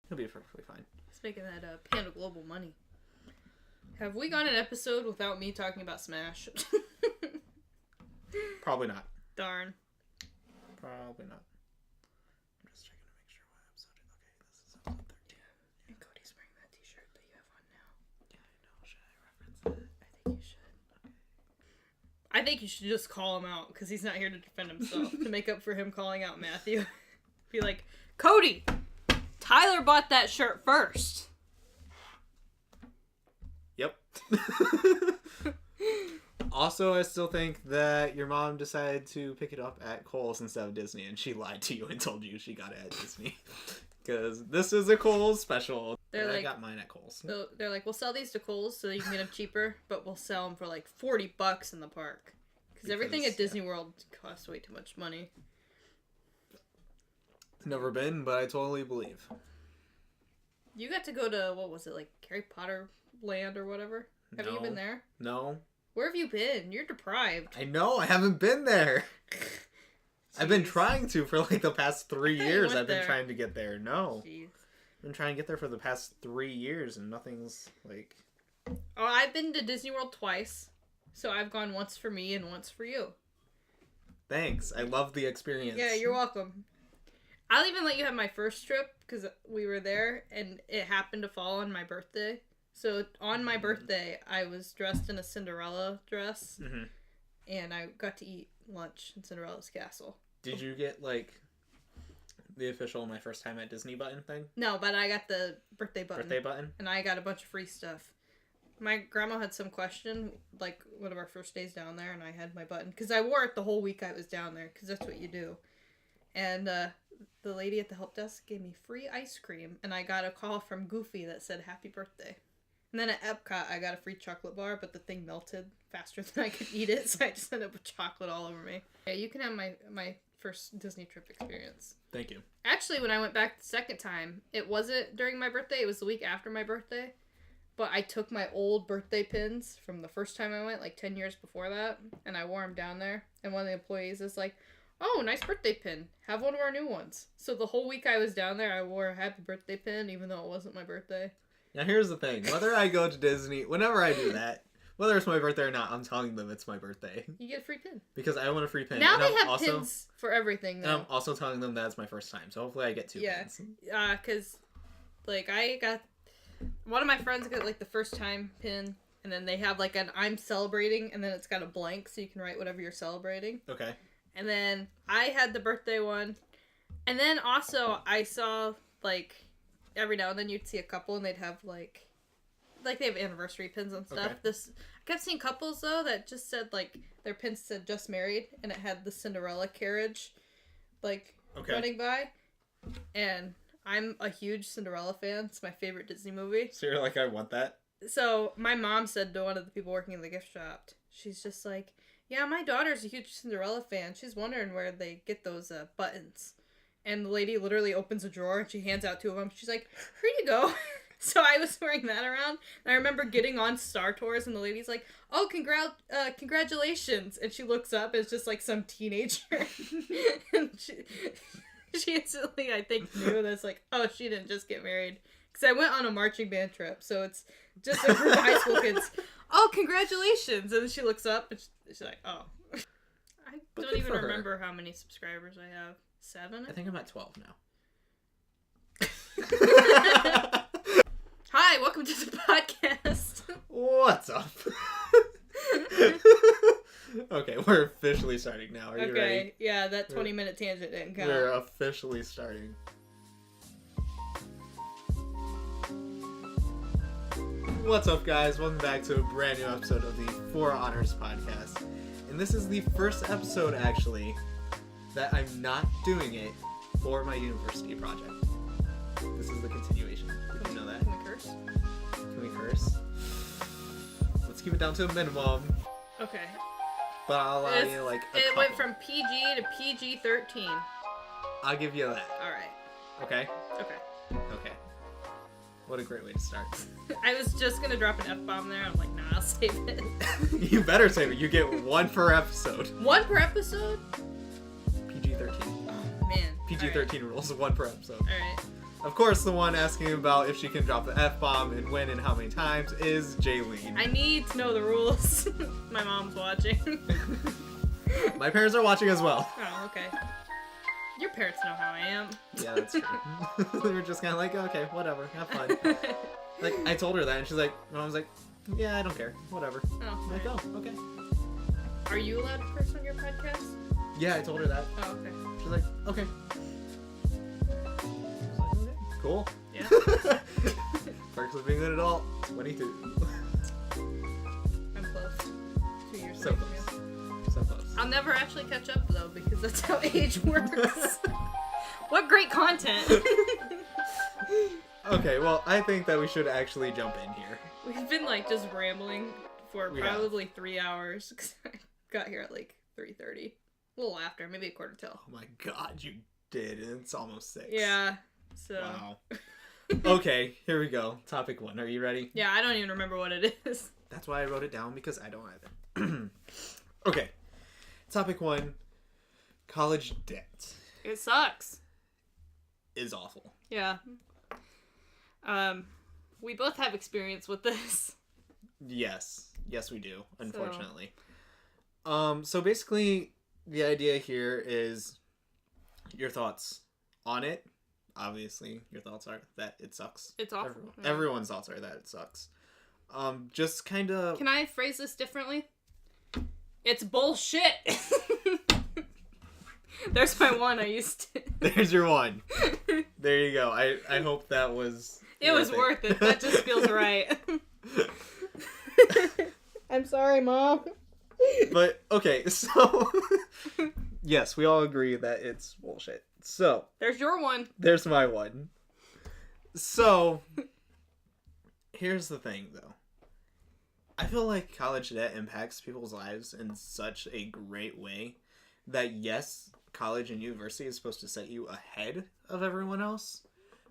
He'll be perfectly fine. He's making that Panda Global money. Have we gone an episode without me talking about Smash? Probably not. Darn. Probably not. I'm just checking to make sure what episode. Okay, this is episode 13. And Cody's wearing that t-shirt that you have on now. Yeah, I know. Should I reference it? I think you should. Okay. I think you should just call him out, because he's not here to defend himself. To make up for him calling out Matthew. Be like, Cody! Tyler bought that shirt first! Yep. Also, I still think that your mom decided to pick it up at Kohl's instead of Disney, and she lied to you and told you she got it at Disney. Because this is a Kohl's special. I got mine at Kohl's. So they're like, we'll sell these to Kohl's so you can get them cheaper, but we'll sell them for like $40 in the park. Because everything at Disney World costs way too much money. Never been, but I totally believe. You got to go to, what was it, like Harry Potter Land or whatever? Have you been there? No. Where have you been? You're deprived. I know, I haven't been there. I've been trying to for like the past 3 years. I've been trying to get there. No. Jeez. I've been trying to get there for the past 3 years and nothing's like... Oh, I've been to Disney World twice. So I've gone once for me and once for you. Thanks. I love the experience. Yeah, you're welcome. I'll even let you have my first trip because we were there and it happened to fall on my birthday. So on my birthday, I was dressed in a Cinderella dress, and I got to eat lunch in Cinderella's castle. Did you get, like, the official My First Time at Disney button thing? No, but I got the birthday button. Birthday button? And I got a bunch of free stuff. My grandma had some question, like, one of our first days down there, and I had my button. Because I wore it the whole week I was down there, because that's what you do. And the lady at the help desk gave me free ice cream, and I got a call from Goofy that said, happy birthday. And then at Epcot, I got a free chocolate bar, but the thing melted faster than I could eat it, so I just ended up with chocolate all over me. Yeah, you can have my first Disney trip experience. Thank you. Actually, when I went back the second time, it wasn't during my birthday, it was the week after my birthday. But I took my old birthday pins from the first time I went, like 10 years before that, and I wore them down there. And one of the employees is like, oh, nice birthday pin. Have one of our new ones. So the whole week I was down there, I wore a happy birthday pin, even though it wasn't my birthday. Now here's the thing. Whether I go to Disney, whenever I do that, whether it's my birthday or not, I'm telling them it's my birthday. You get a free pin. Because I want a free pin. Now and they have pins for everything, though. And I'm also telling them that it's my first time, so hopefully I get 2 pins. Yeah, because, like, I got... One of my friends got, like, the first time pin, and then they have, like, an I'm celebrating, and then it's got a blank, so you can write whatever you're celebrating. Okay. And then I had the birthday one, and then also I saw, like... Every now and then you'd see a couple and they'd have like they have anniversary pins and stuff. Okay. I kept seeing couples though that just said like their pins said just married and it had the Cinderella carriage running by. And I'm a huge Cinderella fan. It's my favorite Disney movie. So you're like, I want that? So my mom said to one of the people working in the gift shop, she's just like, yeah, my daughter's a huge Cinderella fan. She's wondering where they get those buttons. And the lady literally opens a drawer and she hands out 2 of them. She's like, here you go. So I was wearing that around. And I remember getting on Star Tours and the lady's like, oh, congratulations. And she looks up as just like some teenager. And she instantly, I think, knew that's like, oh, she didn't just get married. Because I went on a marching band trip. So it's just a group of high school kids. Oh, congratulations. And then she looks up and she's like, oh. I don't even remember how many subscribers I have. 7? I think I'm at 12 now. Hi, welcome to the podcast. What's up? Okay, we're officially starting now. Are you ready? Okay, yeah, that 20-minute tangent didn't count. We're officially starting. What's up, guys? Welcome back to a brand new episode of the For Honors podcast. And this is the first episode, actually, that I'm not doing it for my university project. This is the continuation. Did you know that? Can we curse? Can we curse? Let's keep it down to a minimum. Okay. But I'll allow you like a couple. Went from PG to PG-13. I'll give you that. Alright. Okay? Okay. Okay. What a great way to start. I was just gonna drop an F-bomb there. I'm like, nah, I'll save it. You better save it. You get 1 per episode. 1 per episode? PG-13. Oh, man. PG-13 rules, 1 per episode. Alright. Of course, the one asking about if she can drop the F-bomb and when and how many times is Jaylene. I need to know the rules. My mom's watching. My parents are watching as well. Oh, okay. Your parents know how I am. Yeah, that's true. They were just kind of like, okay, whatever, have fun. Like, I told her that, and she's like, my mom's like, yeah, I don't care, whatever. Oh, I'm like, oh, okay. Are you allowed to curse on your podcast? Yeah, I told her that. Oh, okay. She's like, okay. I was like, okay, cool. Yeah. Perks of being an adult, 22. I'm close. 2 years So away from close. you. So close. I'll never actually catch up though, because that's how age works. What great content! Okay, well, I think that we should actually jump in here. We've been like just rambling for We probably 3 hours, because I got here at like 3:30. A little after, maybe a quarter till. Oh my god, you did. It's almost 6. Yeah, so. Wow. Okay, here we go. Topic 1. Are you ready? Yeah, I don't even remember what it is. That's why I wrote it down, because I don't either. Okay. Topic 1. College debt It sucks. is awful. Yeah. We both have experience with this. Yes. Yes, we do, unfortunately. So basically, the idea here is your thoughts on it. Obviously, your thoughts are that it sucks. It's awful. Yeah. Everyone's thoughts are that it sucks. Just kind of... Can I phrase this differently? It's bullshit. There's my one I used to. There's your one. There you go. I hope that was... It was worth it. That just feels right. I'm sorry, Mom. But, okay, so... Yes, we all agree that it's bullshit. So... There's your one. There's my one. So... Here's the thing, though. I feel like college debt impacts people's lives in such a great way that, yes, college and university is supposed to set you ahead of everyone else,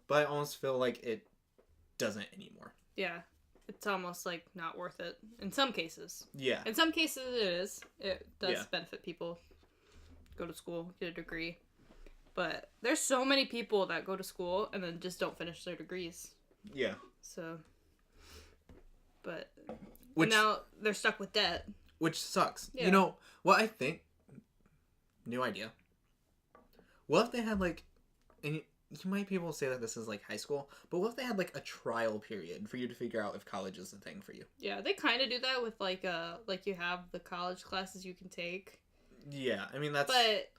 but I almost feel like it doesn't anymore. Yeah. It's almost like not worth it in some cases. Yeah. In some cases it is. It does Yeah. benefit people. Go to school, get a degree. But there's so many people that go to school and then just don't finish their degrees. Yeah. So, but Which now they're stuck with debt. which sucks. Yeah. You know, what I think... New idea. What if they had, like... And you might be able to say that this is, like, high school, but what if they had, like, a trial period for you to figure out if college is the thing for you? Yeah, they kind of do that with, like you have the college classes you can take. Yeah, I mean, that's But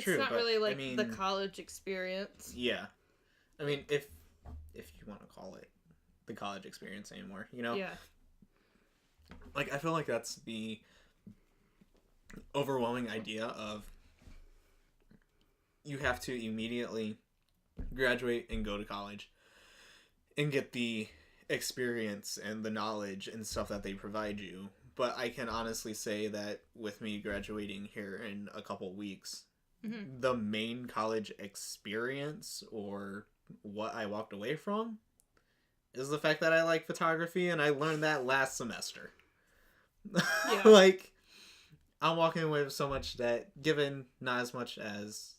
true. it's not but, really, like, I mean, the college experience. Yeah. I mean, if you want to call it the college experience anymore, you know? Yeah. Like, I feel like that's the overwhelming idea of you have to immediately graduate and go to college and get the experience and the knowledge and stuff that they provide you. But I can honestly say that with me graduating here in a couple weeks, Mm-hmm. the main college experience or what I walked away from is the fact that I like photography, and I learned that last semester. Yeah. Like, I'm walking away with so much debt, given not as much as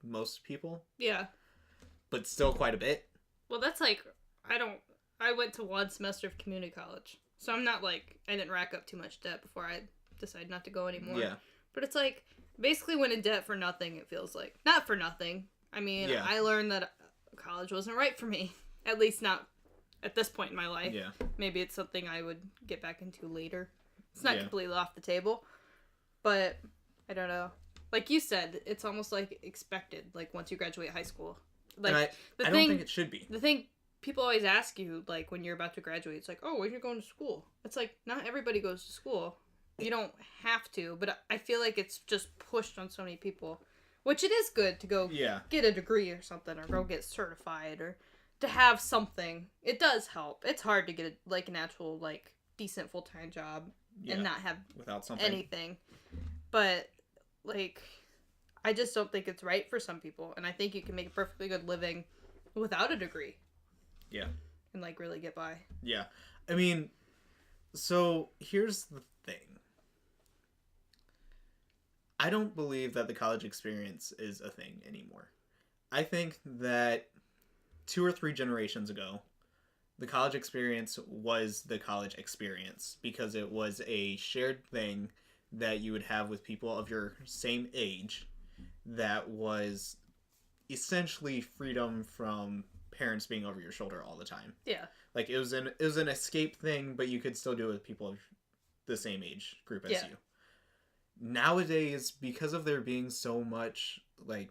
most people, Yeah. but still quite a bit. Well, that's like, I went to one semester of community college. So I'm not like, I didn't rack up too much debt before I decided not to go anymore. Yeah. But it's like, basically went in debt for nothing, it feels like. Not for nothing. I mean, Yeah. I learned that college wasn't right for me. At least not at this point in my life. Yeah. Maybe it's something I would get back into later. It's not Yeah. completely off the table. But, I don't know. Like you said, it's almost like expected, like once you graduate high school. Like, And I don't think it should be. the thing people always ask you, like, when you're about to graduate, it's like, oh, when you're going to school. It's like, not everybody goes to school. You don't have to, but I feel like it's just pushed on so many people. Which it is good to go Yeah. get a degree or something, or go get certified, or to have something. It does help. It's hard to get, like, an actual, like, decent full-time job Yeah. and not have Without something. anything. But, like, I just don't think it's right for some people. And I think you can make a perfectly good living without a degree. Yeah. And, like, really get by. Yeah. I mean, so here's the thing. I don't believe that the college experience is a thing anymore. I think that 2 or 3 generations ago, the college experience was the college experience because it was a shared thing that you would have with people of your same age that was essentially freedom from parents being over your shoulder all the time. Yeah. Like, it was an escape thing, but you could still do it with people of the same age group as you. Nowadays, because of there being so much, like,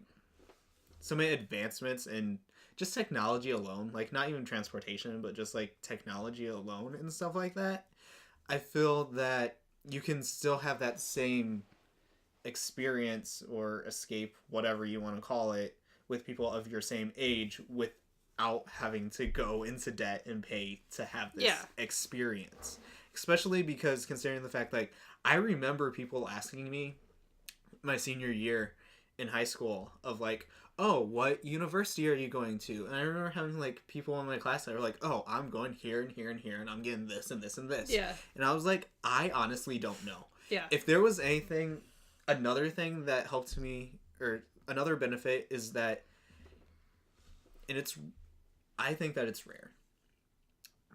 so many advancements in just technology alone, like, not even transportation, but just, like, technology alone and stuff like that, I feel that you can still have that same experience or escape, whatever you want to call it, with people of your same age without having to go into debt and pay to have this experience. Especially because, considering the fact, like, I remember people asking me my senior year in high school of, like, oh, what university are you going to? And I remember having, like, people in my class that were like, oh, I'm going here and here and here, and I'm getting this and this and this. Yeah. And I was like, I honestly don't know. Yeah. If there was anything, another thing that helped me, or another benefit is that, and I think that it's rare.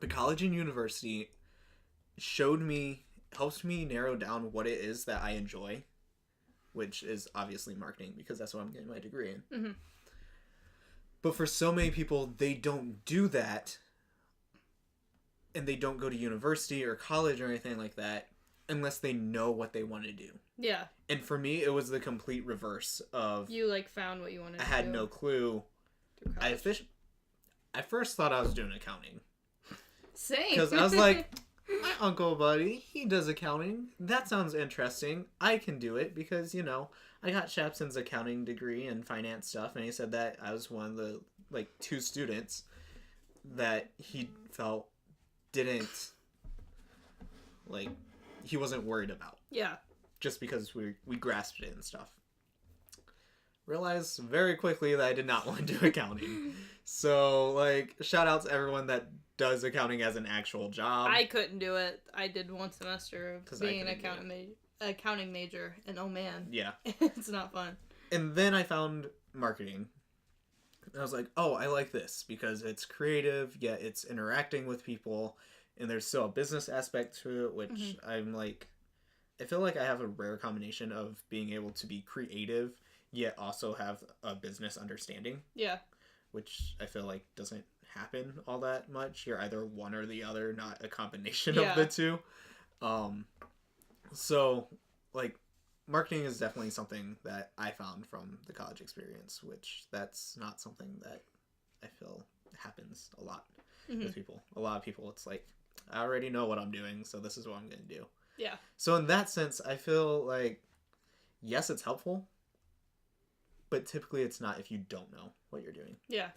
The college and university helps me narrow down what it is that I enjoy, which is obviously marketing, because that's what I'm getting my degree in. Mm-hmm. But for so many people, they don't do that, and they don't go to university or college or anything like that unless they know what they want to do. Yeah. And for me, it was the complete reverse of... You, like, found what you wanted to do. I had no clue. I first thought I was doing accounting. Same. Because I was like... My uncle buddy, he does accounting. That sounds interesting. I can do it because, you know, I got Shapson's accounting degree and finance stuff, and he said that I was one of the, like, 2 students that he felt didn't, like, he wasn't worried about. Yeah. Just because we grasped it and stuff. Realized very quickly that I did not want to do accounting. So, like, shout out to everyone that does accounting as an actual job. I couldn't do it. I did 1 semester of being an accounting major, and oh man. Yeah. It's not fun. And then I found marketing. And I was like, oh, I like this because it's creative, yet it's interacting with people, and there's still a business aspect to it, which I'm like, I feel like I have a rare combination of being able to be creative, yet also have a business understanding. Yeah. Which I feel like doesn't happen all that much. You're either one or the other, not a combination of the two. So, like, marketing is definitely something that I found from the college experience, which that's not something that I feel happens a lot with people. A lot of people, it's like, I already know what I'm doing, so this is what I'm going to do. Yeah. So in that sense, I feel like, yes, it's helpful, but typically it's not if you don't know what you're doing. Yeah.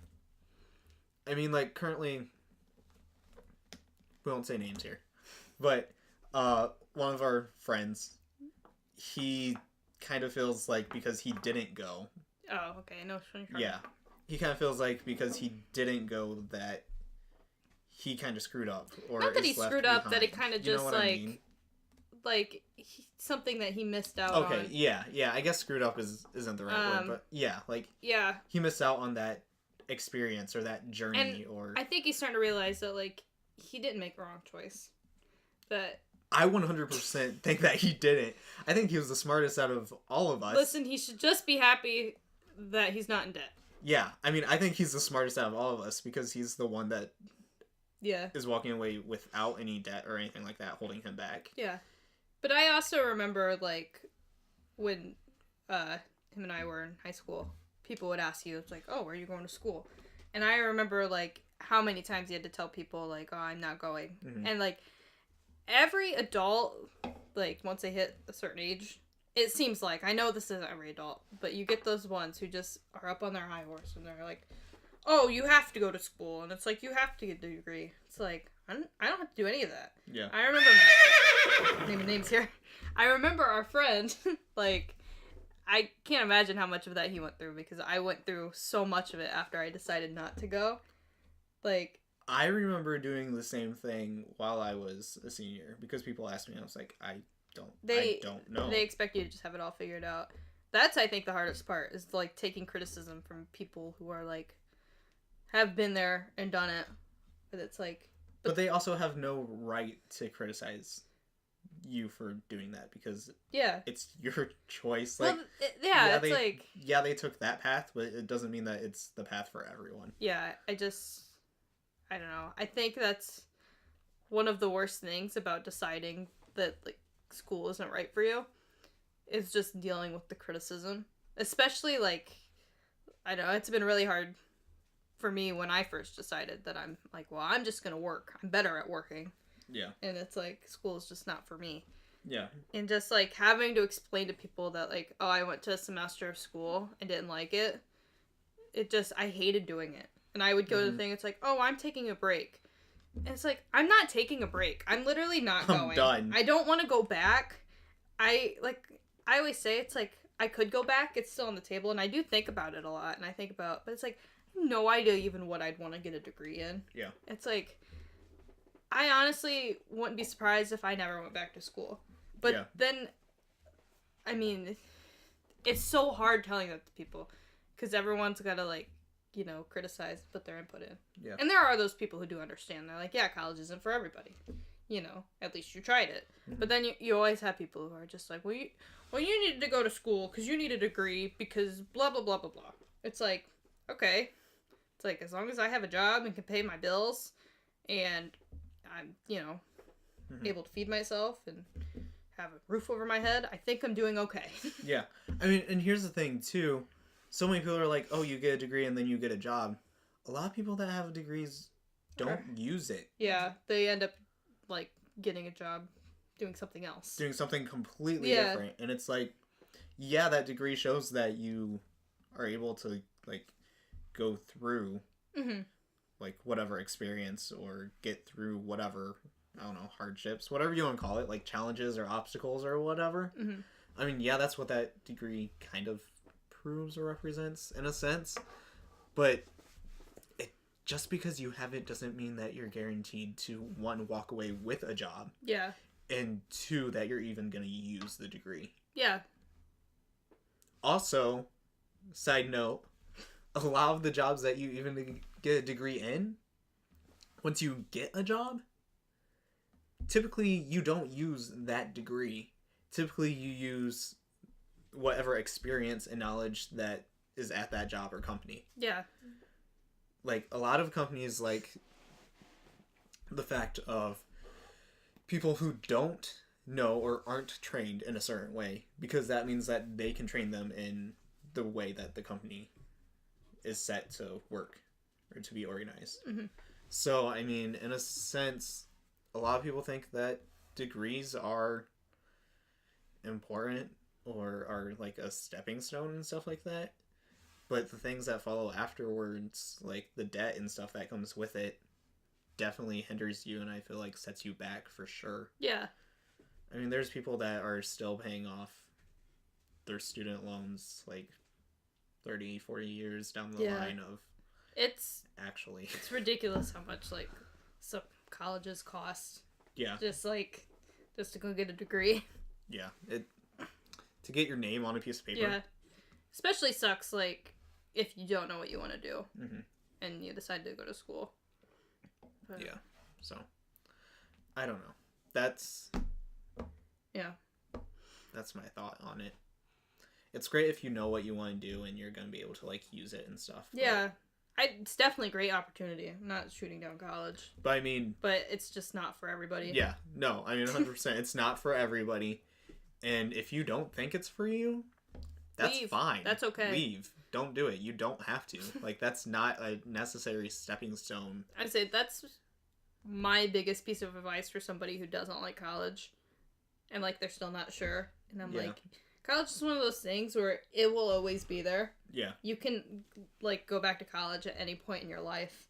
I mean, like, currently, we won't say names here, but one of our friends, he kind of feels like because he didn't go. Oh, okay. I know. Yeah. He kind of feels like because he didn't go that he kind of screwed up. Or not that he screwed up, that it kind of just, like, I mean? Like, something that he missed out on. Okay, yeah. I guess screwed up isn't the right word, but yeah, like, yeah, he missed out on that experience or that journey. And or I think he's starting to realize that, like, he didn't make the wrong choice. But I 100% think that he didn't. I think he was the smartest out of all of us. Listen, he should just be happy that he's not in debt. Yeah, I mean, I think he's the smartest out of all of us because he's the one that is walking away without any debt or anything like that holding him back. Yeah. But I also remember, like, when him and I were in high school, people would ask you, it's like, oh, where are you going to school? And I remember, like, how many times he had to tell people, like, oh, I'm not going. Mm-hmm. And, like, every adult, like, once they hit a certain age, it seems like, I know this isn't every adult, but you get those ones who just are up on their high horse and they're like, oh, you have to go to school. And it's like, you have to get a degree. It's like, I don't have to do any of that. Yeah. I remember naming names here. I remember our friend, like, I can't imagine how much of that he went through because I went through so much of it after I decided not to go. Like, I remember doing the same thing while I was a senior because people asked me, I was like, I don't know. They expect you to just have it all figured out. That's, I think, the hardest part is, like, taking criticism from people who are, like, have been there and done it. But it's like... But they also have no right to criticize you for doing that because it's your choice. Like, well, it's like... Yeah, they took that path, but it doesn't mean that it's the path for everyone. Yeah, I don't know. I think that's one of the worst things about deciding that, like, school isn't right for you is just dealing with the criticism. Especially, like, I don't know, it's been really hard for me when I first decided that I'm like, well, I'm just gonna work. I'm better at working. Yeah. And it's like, school is just not for me. Yeah. And just, like, having to explain to people that, like, oh, I went to a semester of school and didn't like it. I hated doing it. And I would go to the thing, it's like, oh, I'm taking a break. And it's like, I'm not taking a break. I'm literally not going. I'm done. I don't want to go back. I always say, it's like, I could go back. It's still on the table. And I do think about it a lot. And I think about, but it's like, I have no idea even what I'd want to get a degree in. Yeah. It's like, I honestly wouldn't be surprised if I never went back to school. But then, I mean, it's so hard telling that to people. Because everyone's got to, like, you know, criticize, put their input in. Yeah. And there are those people who do understand. They're like, yeah, college isn't for everybody. You know, at least you tried it. Mm-hmm. But then you always have people who are just like, well, you needed to go to school because you need a degree because blah, blah, blah, blah, blah. It's like, okay. It's like, as long as I have a job and can pay my bills and I'm, you know, able to feed myself and have a roof over my head, I think I'm doing okay. Yeah. I mean, and here's the thing, too. So many people are like, oh, you get a degree and then you get a job. A lot of people that have degrees don't use it. Yeah, they end up, like, getting a job doing something else. Doing something completely different. And it's like, yeah, that degree shows that you are able to, like, go through, like, whatever experience or get through whatever, I don't know, hardships, whatever you want to call it, like challenges or obstacles or whatever. Mm-hmm. I mean, yeah, that's what that degree kind of proves or represents in a sense, but just because you have it doesn't mean that you're guaranteed to, one, walk away with a job, and two, that you're even going to use the degree. Also, side note, a lot of the jobs that you even get a degree in, once you get a job, typically you don't use that degree. Typically you use whatever experience and knowledge that is at that job or company. Yeah. Like, a lot of companies, like, the fact of people who don't know or aren't trained in a certain way, because that means that they can train them in the way that the company is set to work or to be organized. Mm-hmm. So, I mean, in a sense, a lot of people think that degrees are important or are like a stepping stone and stuff like that. But the things that follow afterwards, like the debt and stuff that comes with it, definitely hinders you and I feel like sets you back for sure. Yeah. I mean, there's people that are still paying off their student loans like 30, 40 years down the line of it's ridiculous how much like some colleges cost. Yeah. Just to go get a degree. Yeah. To get your name on a piece of paper. Yeah. Especially sucks like if you don't know what you want to do and you decide to go to school. But... Yeah. So I don't know. That's my thought on it. It's great if you know what you want to do and you're going to be able to like use it and stuff. Yeah. It's definitely a great opportunity. I'm not shooting down college. But I mean... But it's just not for everybody. Yeah. No, I mean 100%. It's not for everybody. And if you don't think it's for you, that's fine. That's okay. Leave. Don't do it. You don't have to. Like, that's not a necessary stepping stone. I'd say that's my biggest piece of advice for somebody who doesn't like college. And, like, they're still not sure. And I'm like... College is one of those things where it will always be there. Yeah. You can, like, go back to college at any point in your life.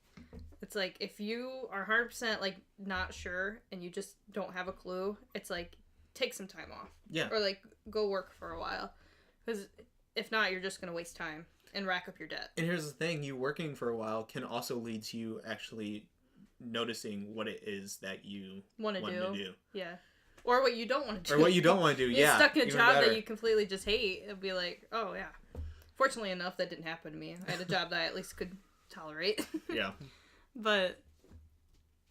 It's like, if you are 100%, like, not sure and you just don't have a clue, it's like, take some time off. Yeah. Or, like, go work for a while. Because if not, you're just going to waste time and rack up your debt. And here's the thing. You working for a while can also lead to you actually noticing what it is that you want to do. Yeah. Or what you don't want to do. Or what you don't want to do, yeah. You're stuck in a job that you completely just hate. It'd be like, oh, yeah. Fortunately enough, that didn't happen to me. I had a job that I at least could tolerate. Yeah. But,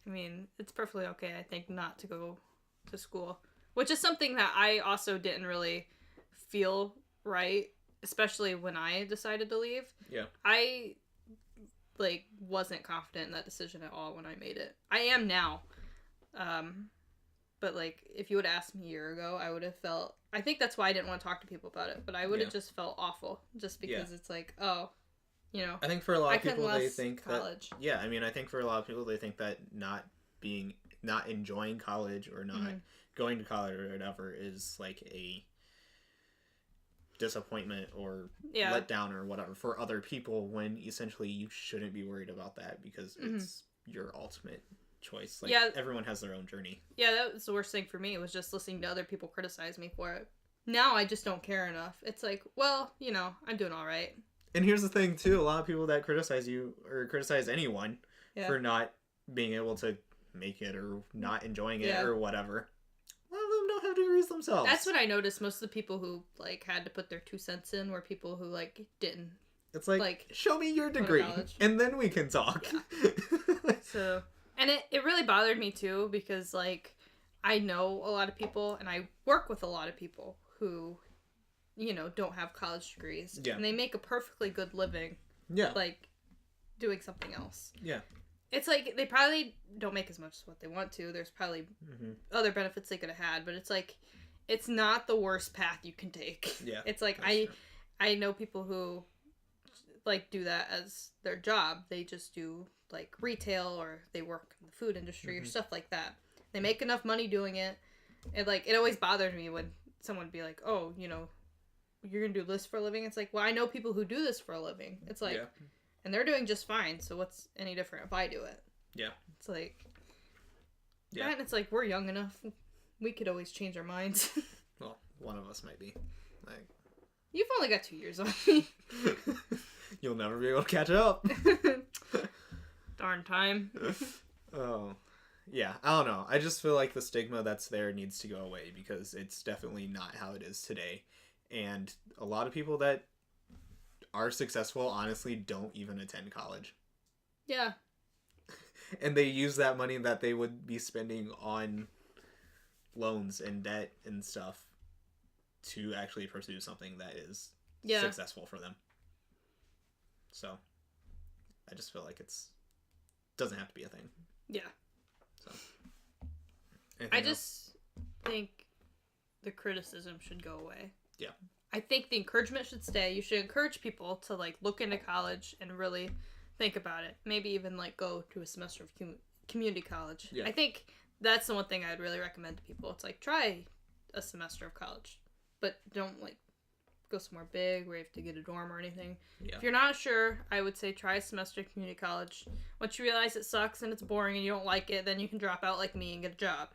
I mean, it's perfectly okay, I think, not to go to school. Which is something that I also didn't really feel right, especially when I decided to leave. Yeah. I, like, wasn't confident in that decision at all when I made it. I am now. But, like, if you would have asked me a year ago, I would have felt... I think that's why I didn't want to talk to people about it, but I would have just felt awful. Just because it's like, oh, you know... I think for a lot of people, they less think college. that... Yeah, I mean, I think for a lot of people, they think that not enjoying college or not going to college or whatever is, like, a disappointment or letdown or whatever for other people, when essentially you shouldn't be worried about that because it's your ultimate choice. Like, everyone has their own journey. Yeah, that was the worst thing for me, was just listening to other people criticize me for it. Now I just don't care enough. It's like, well, you know, I'm doing all right. And here's the thing too, a lot of people that criticize you or criticize anyone for not being able to make it or not enjoying it or whatever, a lot of them don't have degrees themselves. That's what I noticed. Most of the people who, like, had to put their 2 cents in were people who, like, didn't. It's like show me your degree and then we can talk. So, and it really bothered me too, because, like, I know a lot of people and I work with a lot of people who, you know, don't have college degrees. Yeah. And they make a perfectly good living. Yeah. Like, doing something else. Yeah. It's like, they probably don't make as much as what they want to. There's probably other benefits they could have had, but it's like, it's not the worst path you can take. Yeah. It's like, I know people who, like, do that as their job. They just do, like, retail, or they work in the food industry or stuff like that. They make enough money doing it. And, like, it always bothered me when someone would be like, oh, you know, you're gonna do this for a living? It's like, well, I know people who do this for a living. It's like, and they're doing just fine, so what's any different if I do it? Yeah. It's like, and it's like, we're young enough. We could always change our minds. Well, one of us might be. Like, you've only got 2 years on me. You'll never be able to catch up. Darn time. Oh. Yeah, I don't know. I just feel like the stigma that's there needs to go away, because it's definitely not how it is today. And a lot of people that are successful honestly don't even attend college. Yeah. And they use that money that they would be spending on loans and debt and stuff to actually pursue something that is successful for them. So I just feel like doesn't have to be a thing. Yeah. So I just think the criticism should go away. Yeah. I think the encouragement should stay. You should encourage people to, like, look into college and really think about it. Maybe even, like, go to a semester of community college. Yeah. I think that's the one thing I'd really recommend to people. It's like, try a semester of college, but don't, like, go somewhere big where you have to get a dorm or anything. Yeah. If you're not sure, I would say try a semester of community college. Once you realize it sucks and it's boring and you don't like it, then you can drop out like me and get a job.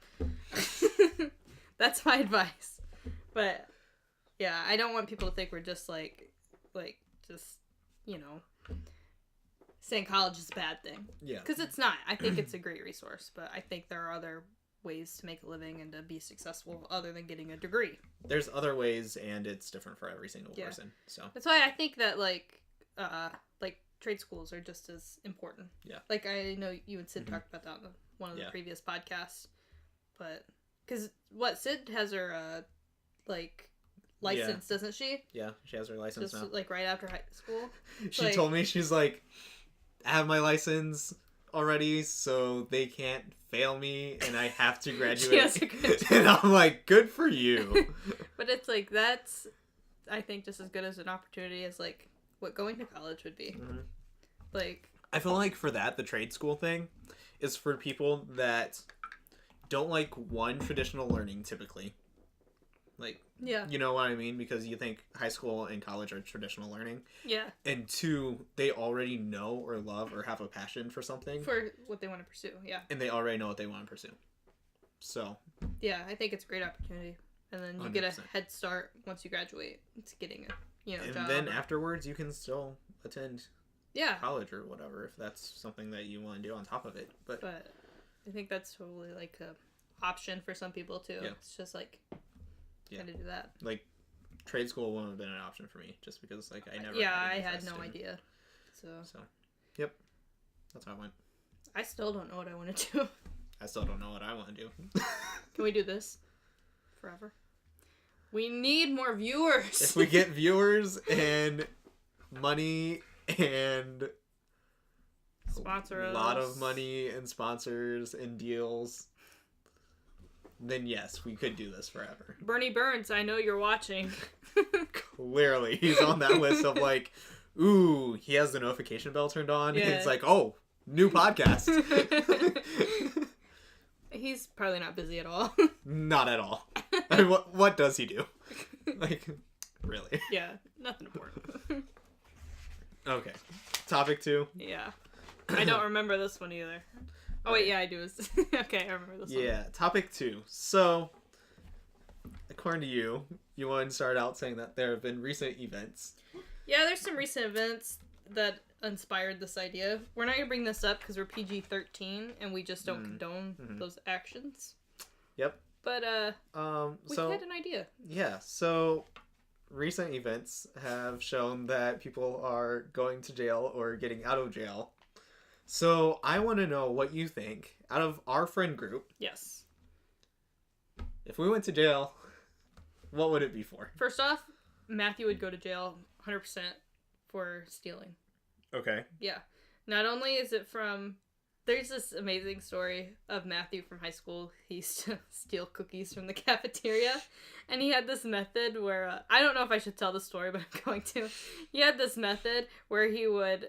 That's my advice. But yeah, I don't want people to think we're just like just, you know, saying college is a bad thing. Yeah. Because it's not. I think it's a great resource, but I think there are other ways to make a living and to be successful other than getting a degree. There's other ways, and it's different for every single person. So that's why I think that like trade schools are just as important. Yeah. Like, I know you and Sid talked about that on one of the previous podcasts, but because Sid has her license, doesn't she? Yeah, she has her license just now. Like right after high school. She told me, she's like, I have my license already, so they can't fail me, and I have to graduate. And I'm like, good for you. But it's like, that's, I think, just as good as an opportunity as like what going to college would be. Mm-hmm. Like, I feel like for that, the trade school thing is for people that don't like, one, traditional learning typically. Like, you know what I mean? Because you think high school and college are traditional learning. Yeah. And 2, they already know or love or have a passion for something. For what they want to pursue, yeah. And they already know what they want to pursue. So. Yeah, I think it's a great opportunity. And then you 100%. Get a head start once you graduate. It's getting a, you know, job. And then afterwards, you can still attend college or whatever, if that's something that you want to do on top of it. But I think that's totally like a option for some people too. Yeah. It's just like, to do that. Like, trade school wouldn't have been an option for me, just because, like, I never. Yeah, I had no idea. So Yep. That's how I went. I still don't know what I want to do. I still don't know what I want to do. Can we do this forever? We need more viewers. If we get viewers and money and sponsors, a lot of money and sponsors and deals, then yes, we could do this forever. Bernie Burns, I know you're watching. Clearly, he's on that list of like, ooh, he has the notification bell turned on. Yeah. And it's like, oh, new podcast. He's probably not busy at all. Not at all. I mean, what does he do? Like, really? Yeah, nothing important. Okay. Topic 2. Yeah. I don't remember this one either. Oh, wait, yeah, I do. Okay, I remember this one. Yeah, topic 2. So, according to you, you want to start out saying that there have been recent events. Yeah, there's some recent events that inspired this idea. We're not going to bring this up because we're PG-13 and we just don't condone those actions. Yep. But, we had an idea. Yeah, so recent events have shown that people are going to jail or getting out of jail. So I want to know what you think out of our friend group. Yes. If we went to jail, what would it be for? First off, Matthew would go to jail 100% for stealing. Okay. Yeah. Not only is it from... There's this amazing story of Matthew from high school. He used to steal cookies from the cafeteria. And he had this method where... I don't know if I should tell the story, but I'm going to. He had this method where he would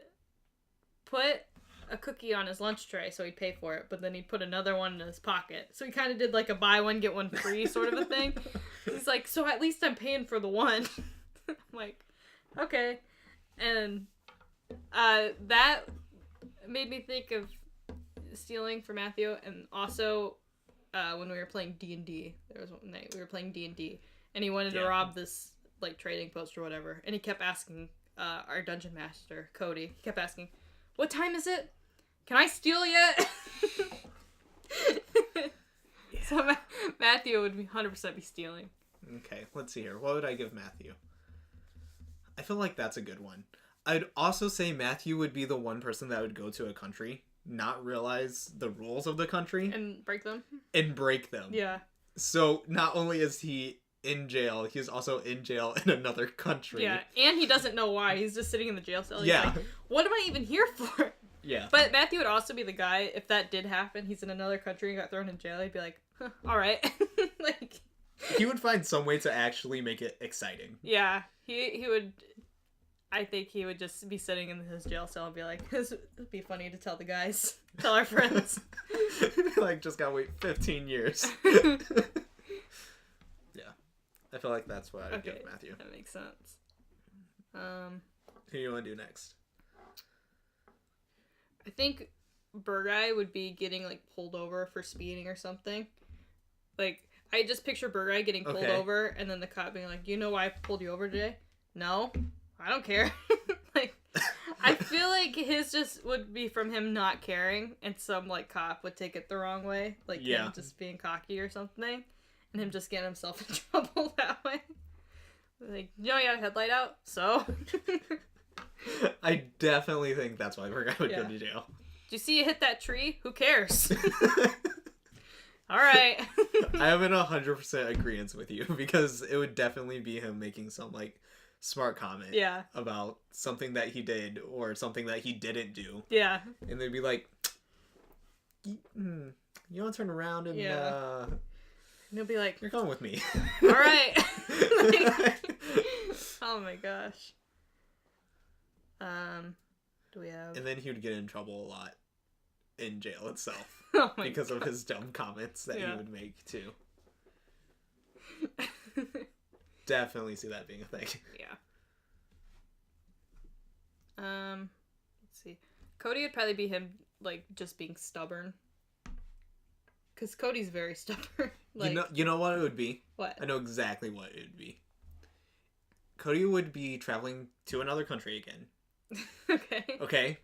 put a cookie on his lunch tray so he'd pay for it, but then he'd put another one in his pocket. So he kind of did like a buy one, get one free sort of a thing. He's like, so at least I'm paying for the one. I'm like, okay. And that made me think of stealing for Matthew. And also when we were playing D&D, there was one night we were playing D&D and he wanted to rob this like trading post or whatever, and he kept asking our dungeon master Cody, he kept asking, what time is it? Can I steal yet? Yeah. So Matthew would 100% be stealing. Okay, let's see here. What would I give Matthew? I feel like that's a good one. I'd also say Matthew would be the one person that would go to a country, not realize the rules of the country. And break them. Yeah. So not only is he in jail, he's also in jail in another country. Yeah, and he doesn't know why. He's just sitting in the jail cell. He's Yeah. like, what am I even here for? Yeah. But Matthew would also be the guy, if that did happen, he's in another country and got thrown in jail, he'd be like, huh, all right. Like, he would find some way to actually make it exciting. yeah, he would. I think he would just be sitting in his jail cell and be like, this would be funny to tell the guys, tell our friends. Like, just gotta wait 15 years. Yeah. I feel like that's what I would give Matthew. That makes sense. Who do you want to do next? I think Burguy would be getting, like, pulled over for speeding or something. Like, I just picture Burguy getting pulled over, and then the cop being like, do you know why I pulled you over today? No, I don't care. Like, I feel like his just would be from him not caring, and some, like, cop would take it the wrong way. Like, him just being cocky or something, and him just getting himself in trouble that way. Like, you know, you got a headlight out, so... I definitely think that's why Burguy would go to jail. Did you see you hit that tree? Who cares? All right. I am in 100% agreement with you, because it would definitely be him making some, like, smart comment about something that he did or something that he didn't do. Yeah. And they'd be like, you want to turn around and, and he'll be like, you're coming with me. All right. Like, oh my gosh. Do we have... And then he would get in trouble a lot in jail itself. Oh my because God. of his dumb comments that he would make, too. Definitely see that being a thing. Yeah. Let's see. Cody would probably be him, like, just being stubborn. Because Cody's very stubborn. Like, you know what it would be? What? I know exactly what it would be. Cody would be traveling to another country again. Okay?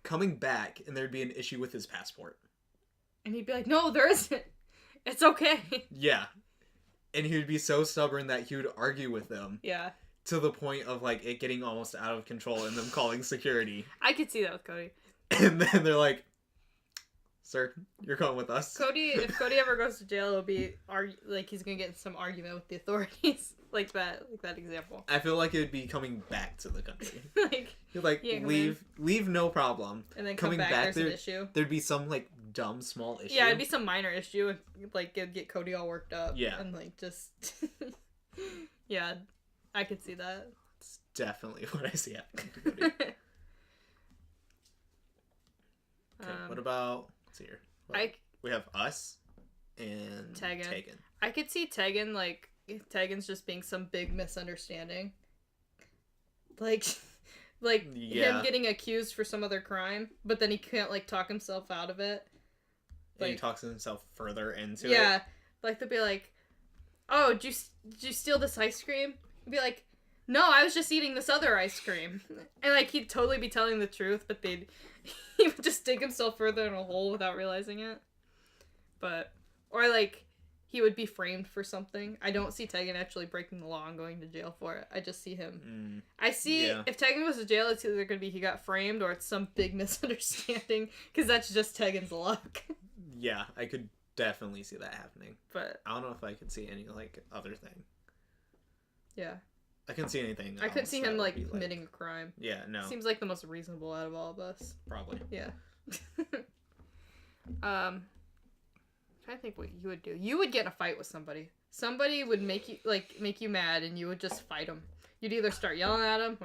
Coming back, and there'd be an issue with his passport. And he'd be like, no, there isn't. It's okay. Yeah. And he would be so stubborn that he would argue with them. Yeah. To the point of, like, it getting almost out of control and them calling security. I could see that with Cody. And then they're like, "Sir, you're going with us." If Cody ever goes to jail, it'll be like he's gonna get in some argument with the authorities, like that example. I feel like it would be coming back to the country. You're like, yeah, leave, no problem. And then coming come back there's an issue. There'd be some like dumb small issue. Yeah, it'd be some minor issue, and like it'd get Cody all worked up. Yeah, and like just yeah, I could see that. It's definitely what I see happening to Cody. Okay, what about? Let's see here. We have us and Tegan. I could see Tegan, like, Tegan's just being some big misunderstanding. Like him getting accused for some other crime, but then he can't, like, talk himself out of it. Like, he talks himself further into it. Yeah. Like, they'll be like, "Oh, did you steal this ice cream?" He'd be like, "No, I was just eating this other ice cream." And, like, he'd totally be telling the truth, but he would just dig himself further in a hole without realizing it. Or, like, he would be framed for something. I don't see Tegan actually breaking the law and going to jail for it. I just see him. If Tegan goes to jail, it's either going to be he got framed or it's some big misunderstanding, because that's just Tegan's luck. Yeah, I could definitely see that happening. But I don't know if I could see any, like, other thing. Yeah. I couldn't see anything I couldn't see him, like, committing a crime. Yeah, no. Seems like the most reasonable out of all of us. Probably. Yeah. I'm trying to think what you would do. You would get in a fight with somebody. Somebody would make you mad, and you would just fight them. You'd either start yelling at them,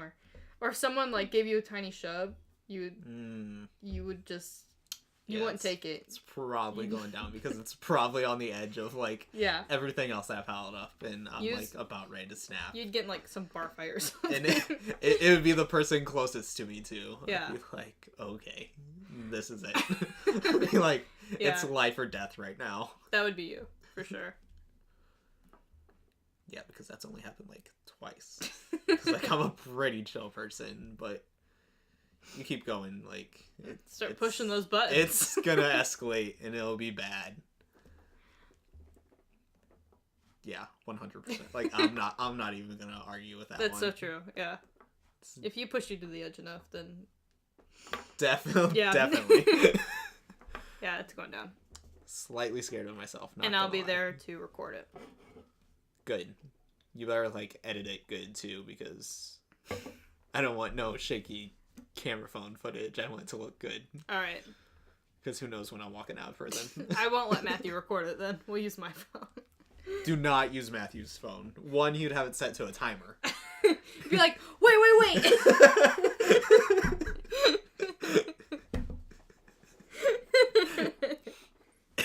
or if someone, like, gave you a tiny shove, you would just... You wouldn't take it. It's probably going down because it's probably on the edge of, like, everything else I've piled up, and I'm like about ready to snap. You'd get in, like, some bar fight or something. And it would be the person closest to me too. Yeah. I'd be like, okay, this is it. I'd be like, it's life or death right now. That would be you, for sure. Yeah, because that's only happened like twice. Because like I'm a pretty chill person, but you keep going, like start pushing those buttons. It's gonna escalate and it'll be bad. Yeah, 100%. Like I'm not even gonna argue with that. That's so true. Yeah. If you push you to the edge enough, then definitely. Yeah, it's going down. Slightly scared of myself. And I'll be there to record it. Good. You better like edit it good too, because I don't want no shaky camera phone footage. I want it to look good. All right. Because who knows when I'm walking out for them. I won't let Matthew record it then. We'll use my phone. Do not use Matthew's phone. One, you'd have it set to a timer. Be like, wait.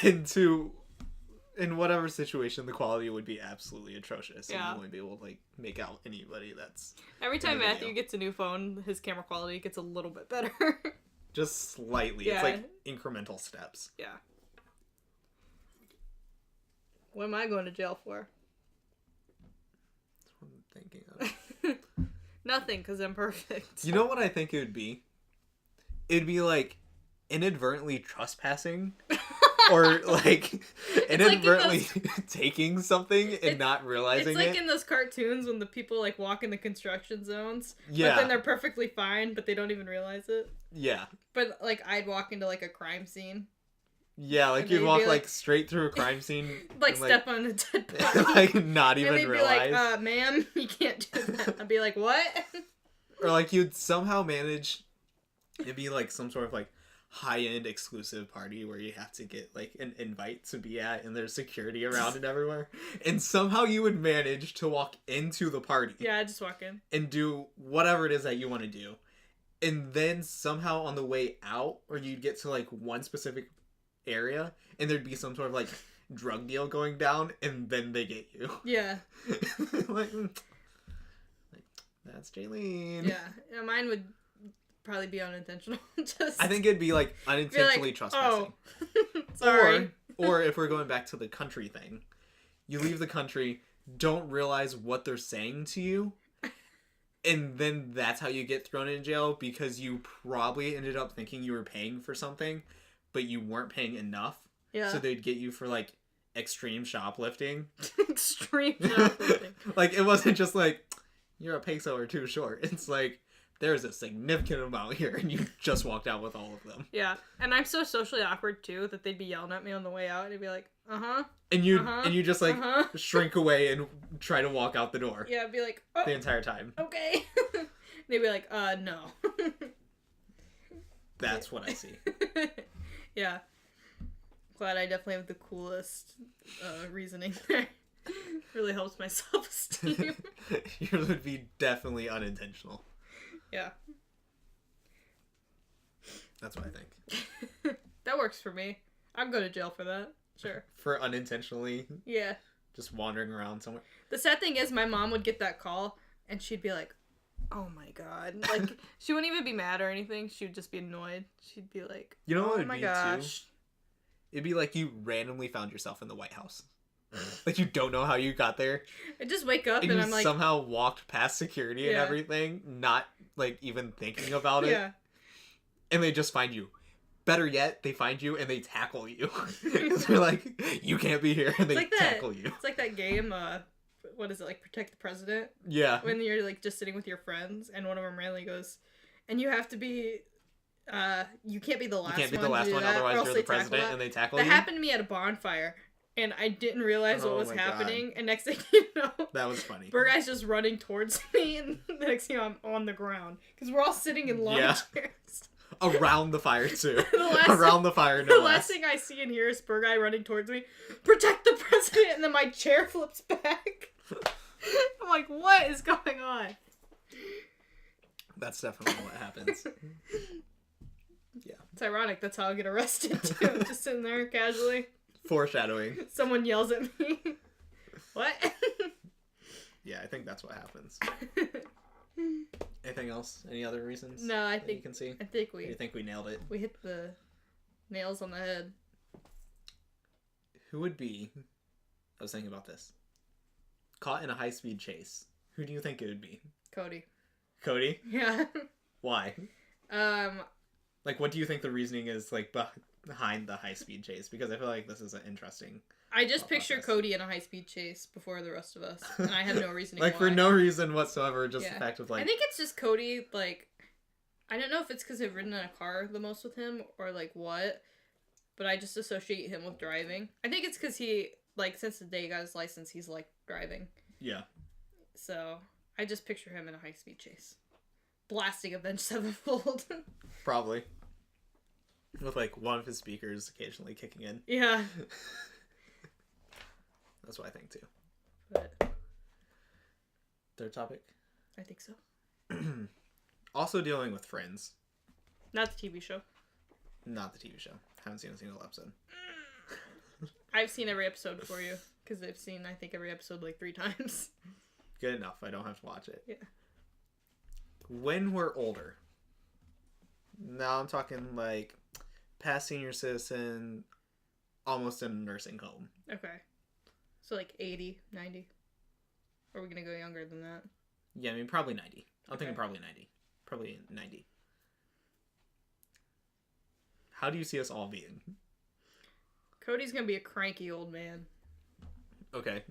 And two, in whatever situation, the quality would be absolutely atrocious. Yeah. And you wouldn't be able to like make out anybody that's... Every time Matthew gets a new phone, his camera quality gets a little bit better. Just slightly. Yeah. It's like incremental steps. Yeah. What am I going to jail for? That's what I'm thinking of. Nothing, because I'm perfect. You know what I think it would be? It'd be like inadvertently trespassing. Or like inadvertently taking something and not realizing it. It's like in those cartoons when the people like walk in the construction zones. Yeah. But then they're perfectly fine, but they don't even realize it. Yeah. But like I'd walk into like a crime scene. Yeah, like you'd walk like straight through a crime scene. Like step on a dead body. Like not even realize. And they'd be like, ma'am, you can't do that. I'd be like, what? Or like you'd somehow manage, it'd be like some sort of like high-end exclusive party where you have to get like an invite to be at and there's security around and everywhere, and somehow you would manage to walk into the party. Yeah, I just walk in and do whatever it is that you want to do, and then somehow on the way out, or you'd get to like one specific area and there'd be some sort of like drug deal going down, and then they get you. Yeah. like that's Jaylene. Yeah, mine would probably be unintentional. I think it'd be like unintentionally like, trespassing. Oh, sorry. Or if we're going back to the country thing, you leave the country, don't realize what they're saying to you, and then that's how you get thrown in jail, because you probably ended up thinking you were paying for something, but you weren't paying enough. Yeah. So they'd get you for like extreme shoplifting. Extreme shoplifting. Like it wasn't just like you're a peso or two short. It's like there's a significant amount here, and you just walked out with all of them. Yeah, and I'm so socially awkward too that they'd be yelling at me on the way out, and I'd be like, and you just like shrink away and try to walk out the door. Yeah, I'd be like, oh, the entire time. Okay. They'd be like, no. That's what I see. Yeah. Glad I definitely have the coolest reasoning there. Really helps my self-esteem. Yours would be definitely unintentional. Yeah. That's what I think. That works for me. I'd go to jail for that. Sure. For unintentionally? Yeah. Just wandering around somewhere? The sad thing is my mom would get that call and she'd be like, oh my god. Like, she wouldn't even be mad or anything. She would just be annoyed. She'd be like, you know what oh my gosh. Too? It'd be like you randomly found yourself in the White House. Like, you don't know how you got there. I just wake up and I'm like... somehow walked past security and everything, not, like, even thinking about it. Yeah. And they just find you. Better yet, they find you and they tackle you. Because they're like, you can't be here, and they tackle you. It's like that game, what is it, like Protect the President? Yeah. When you're, like, just sitting with your friends, and one of them randomly goes, and you have to be... you can't be the last one. You can't be the last one, otherwise you're the president, and they tackle you. That happened to me at a bonfire, and I didn't realize what was happening. God. And next thing you know, that was funny. Guy's just running towards me, and the next thing I'm on the ground because we're all sitting in lawn chairs around the fire too. The fire. No, the last thing I see and hear is Guy running towards me. Protect the president, and then my chair flips back. I'm like, what is going on? That's definitely what happens. Yeah. It's ironic. That's how I get arrested, too. Just sitting there casually. Foreshadowing. Someone yells at me. What? Yeah, I think that's what happens. Anything else? Any other reasons? No, I think... you can see? I think we... You think we nailed it? We hit the nails on the head. Who would be... I was thinking about this. Caught in a high-speed chase. Who do you think it would be? Cody. Cody? Yeah. Why? Like, what do you think the reasoning is, like, behind the high-speed chase? Because I feel like this is an interesting... I just picture Cody in a high-speed chase before the rest of us, and I have no reason like, why. for no reason whatsoever, just the fact of, like... I think it's just Cody, like... I don't know if it's because I've ridden in a car the most with him, or, like, what, but I just associate him with driving. I think it's because he, like, since the day he got his license, he's, like, driving. Yeah. So, I just picture him in a high-speed chase. Blasting Avenged Sevenfold. Probably. With, like, one of his speakers occasionally kicking in. Yeah. That's what I think, too. But... Third topic? I think so. Also dealing with Friends. Not the TV show. Not the TV show. Haven't seen a single episode. I've seen every episode for you. Because I've seen, I think, every episode, like, 3 times. Good enough. I don't have to watch it. Yeah. When we're older. Now I'm talking, like, past senior citizen, almost in a nursing home. Okay. So, like, 80, 90? Or are we going to go younger than that? Yeah, I mean, probably 90. I'm thinking probably 90. Probably 90. How do you see us all being? Cody's going to be a cranky old man. Okay.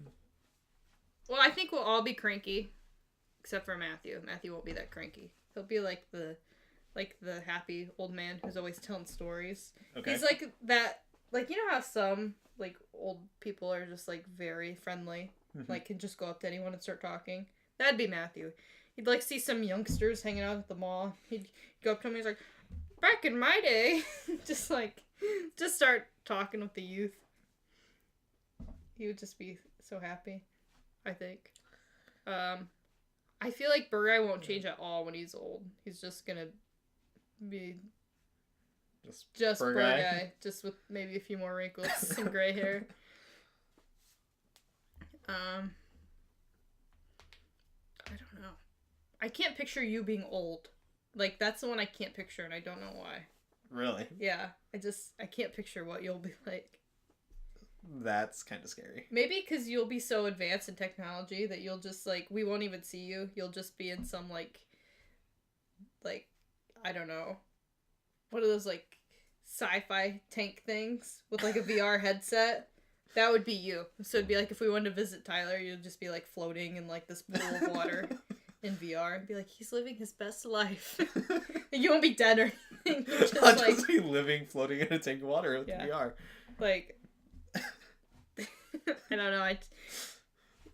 Well, I think we'll all be cranky. Except for Matthew. Matthew won't be that cranky. He'll be like the happy old man who's always telling stories. Okay. He's like that, like, you know how some, like, old people are just, like, very friendly? Mm-hmm. Like, can just go up to anyone and start talking? That'd be Matthew. He'd, like, see some youngsters hanging out at the mall. He'd go up to him and he's like, back in my day. just start talking with the youth. He would just be so happy, I think. I feel like Guy won't change at all when he's old. He's just gonna be just Guy, just with maybe a few more wrinkles, some gray hair. I don't know. I can't picture you being old. Like, that's the one I can't picture, and I don't know why. Really? Yeah. I can't picture what you'll be like. That's kind of scary. Maybe because you'll be so advanced in technology that you'll just, like, we won't even see you. You'll just be in some, like, I don't know. What are those, like, sci-fi tank things with, like, a VR headset? That would be you. So it'd be like if we wanted to visit Tyler, you'd just be, like, floating in, like, this pool of water. in VR and be like, he's living his best life. You won't be dead or anything. You're just I'll like, just be living, floating in a tank of water with VR. Like, I don't know.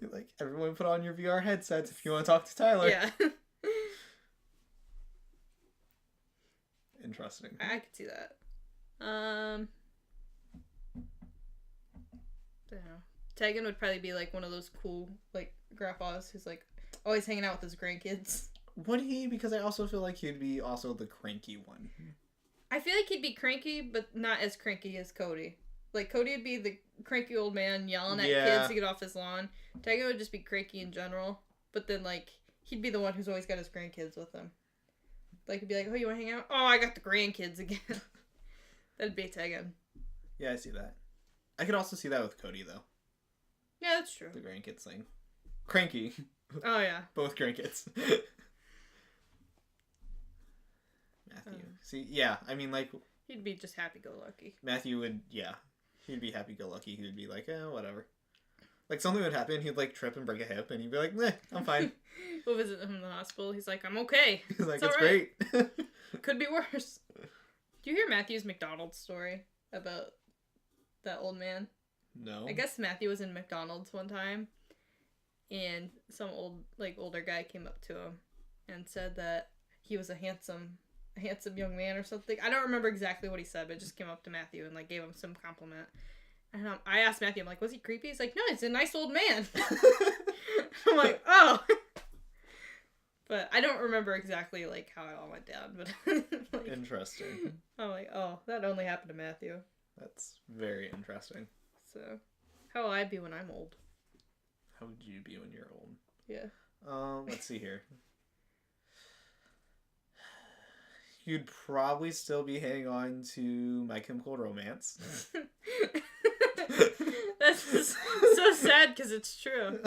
You're like, everyone put on your VR headsets if you want to talk to Tyler. Yeah. Interesting. I could see that. I don't know. Tegan would probably be like one of those cool like grandpas who's like always hanging out with his grandkids. Would he? Because I also feel like he'd be also the cranky one. I feel like he'd be cranky, but not as cranky as Cody. Like, Cody would be the cranky old man yelling at kids to get off his lawn. Tegan would just be cranky in general. But then, like, he'd be the one who's always got his grandkids with him. Like, he'd be like, oh, you want to hang out? Oh, I got the grandkids again. That'd be Tegan. Yeah, I see that. I could also see that with Cody, though. Yeah, that's true. The grandkids thing. Cranky. Oh, yeah. Both grandkids. Matthew. See, yeah, I mean, like... He'd be just happy-go-lucky. Matthew would, yeah. He'd be happy-go-lucky. He would be like, whatever. Like, something would happen, he'd, like, trip and break a hip, and he'd be like, meh, I'm fine. We'll visit him in the hospital. He's like, I'm okay. He's like, it's great. Could be worse. Do you hear Matthew's McDonald's story about that old man? No. I guess Matthew was in McDonald's one time, and some older guy came up to him and said that he was a handsome young man or something. I don't remember exactly what he said, but it just came up to Matthew and like gave him some compliment. And I asked Matthew, I'm like, was he creepy? He's like, no, he's a nice old man. I'm like, oh. But I don't remember exactly like how it all went down. But like, interesting. I'm like, oh, that only happened to Matthew. That's very interesting. So, how will I be when I'm old? How would you be when you're old? Yeah. Let's see here. You'd probably still be hanging on to My Chemical Romance. That's so sad because it's true.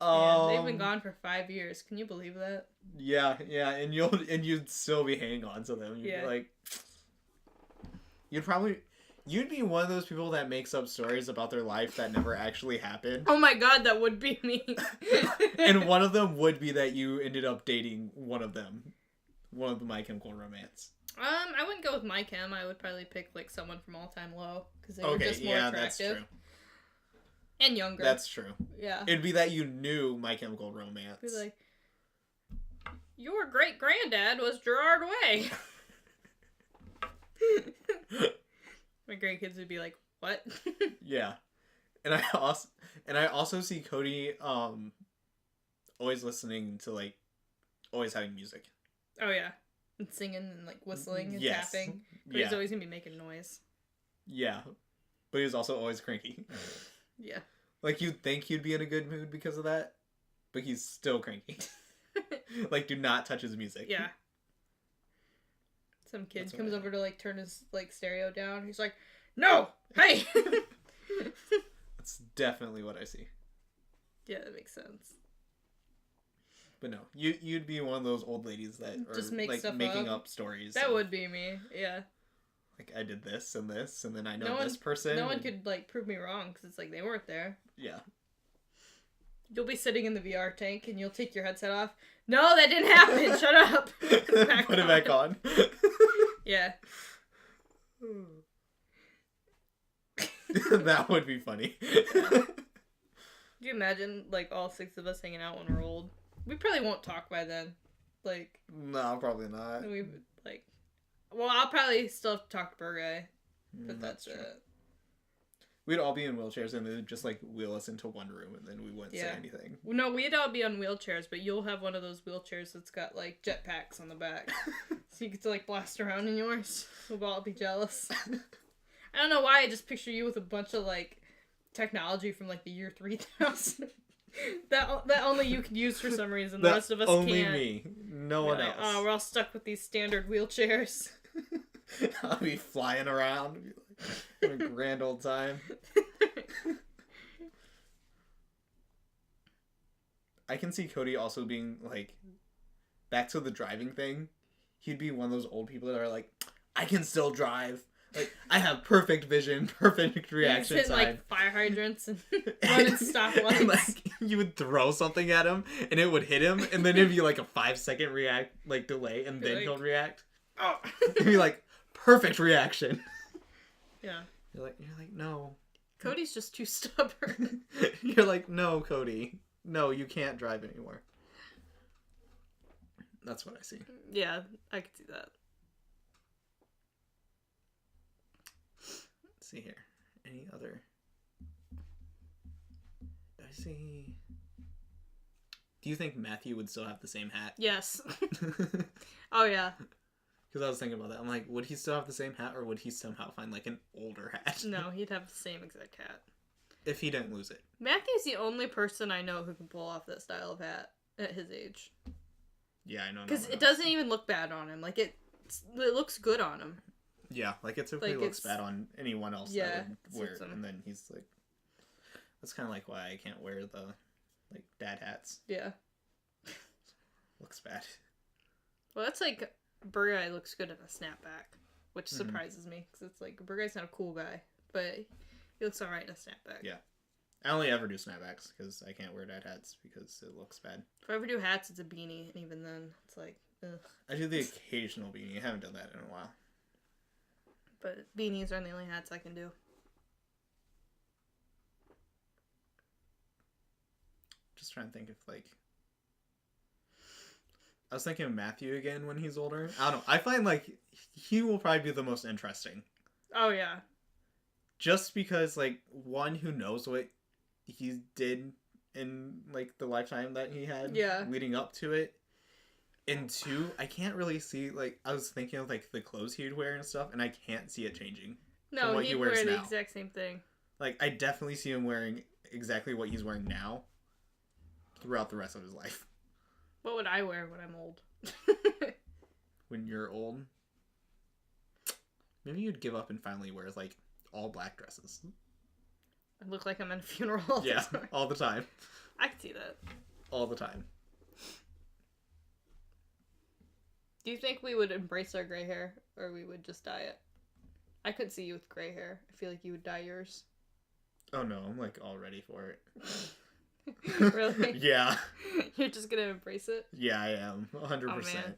Yeah, they've been gone for 5 years. Can you believe that? Yeah, and you'd still be hanging on to them. You'd be like, you'd be one of those people that makes up stories about their life that never actually happened. Oh my god, that would be me. And one of them would be that you ended up dating one of them. One of the My Chemical Romance. I wouldn't go with My Chem. I would probably pick like someone from All Time Low because they were just more attractive. That's true. And younger. That's true. Yeah. It'd be that you knew My Chemical Romance. It'd be like, your great granddad was Gerard Way. My grandkids would be like, what? Yeah. And I also see Cody always listening to like always having music. Oh yeah. And singing and like whistling and tapping. But he's always gonna be making noise. Yeah. But he was also always cranky. Yeah. Like you'd think he'd be in a good mood because of that, but he's still cranky. Like do not touch his music. Yeah. Some kid comes over to like turn his like stereo down. He's like, no! Hey! That's definitely what I see. Yeah, that makes sense. But no, you'd be one of those old ladies that are just make like stuff making up stories. That would be me, yeah. Like I did this, and then I know this person. No one could like prove me wrong because it's like they weren't there. Yeah. You'll be sitting in the VR tank and you'll take your headset off. No, that didn't happen. Shut up. Put it back on. Yeah. That would be funny. Could you imagine like all 6 of us hanging out when we're old? We probably won't talk by then. Like. No, probably not. We like. Well, I'll probably still have to talk to Burguy, but that's it. We'd all be in wheelchairs and they'd just like wheel us into one room and then we wouldn't say anything. No, we'd all be on wheelchairs, but you'll have one of those wheelchairs that's got like jetpacks on the back. So you get to like blast around in yours. We'll all be jealous. I don't know why I just picture you with a bunch of like technology from like the year 3000. that only you can use for some reason. The rest of us only can't. Only me. No one else. Oh, we're all stuck with these standard wheelchairs. I'll be flying around. Having a grand old time. I can see Cody also being like, back to the driving thing. He'd be one of those old people that are like, I can still drive. Like, I have perfect vision, perfect reaction He's hitting, time. like, fire hydrants and running stoplights. And, like, you would throw something at him, and it would hit him, and then it'd be, like, a 5-second delay, and then Like, he'll react. oh. It'd be, like, perfect reaction. Yeah. You're like, no. Cody's just too stubborn. You're like, no, Cody. No, you can't drive anymore. That's what I see. Yeah, I could see that. Let's see here. Any other? I see. Do you think Matthew would still have the same hat? Yes. Because Oh, yeah. I was thinking about that. I'm like, would he still have the same hat, or would he somehow find, like, an older hat? No, he'd have the same exact hat. If he didn't lose it. Matthew's the only person I know who can pull off that style of hat at his age. Yeah, I know. Because it doesn't even look bad on him. Like, it looks good on him. Yeah, like, it typically Like, looks it's- bad on anyone else yeah, that would wear suits it. him. And then he's like... That's kind of like why I can't wear the, like, dad hats. Yeah. Looks bad. Well, that's like, Burguy looks good in a snapback, which surprises me. Because it's like, Burguy's not a cool guy, but he looks alright in a snapback. Yeah. I only ever do snapbacks because I can't wear dad hats because it looks bad. If I ever do hats, it's a beanie, and even then, it's like, ugh. I do the occasional beanie. I haven't done that in a while. But beanies are the only hats I can do. Just trying to think if, like... I was thinking of Matthew again when he's older. I don't know. I find, like, he will probably be the most interesting. Oh, yeah. Just because, like, one, who knows what he did in, like, the lifetime that he had leading up to it. And two, I can't really see, like, I was thinking of, like, the clothes he would wear and stuff, and I can't see it changing. No, what he'd he wears wear the now. exact same thing. Like, I definitely see him wearing exactly what he's wearing now throughout the rest of his life. What would I wear when I'm old? When you're old, maybe you'd give up and finally wear, like, all black dresses. I look like I'm in a funeral all the Yeah, time. all the time. I could see that. All the time. Do you think we would embrace our gray hair, or we would just dye it? I could see you with gray hair. I feel like you would dye yours. Oh no, I'm, like, all ready for it. Really? Yeah. You're just gonna embrace it? Yeah, I am. 100%. Oh, man.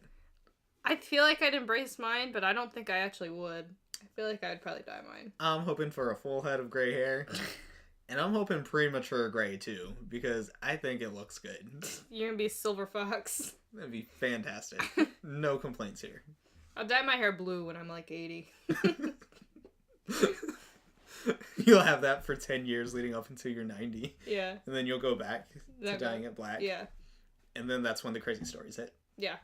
I feel like I'd embrace mine, but I don't think I actually would. I feel like I'd probably dye mine. I'm hoping for a full head of gray hair. And I'm hoping premature gray, too. Because I think it looks good. You're gonna be a silver fox. That'd be fantastic. No complaints here. I'll dye my hair blue when I'm like 80. You'll have that for 10 years leading up until you're 90. Yeah. And then you'll go back to Okay. dyeing it black. Yeah. And then that's when the crazy stories hit. Yeah.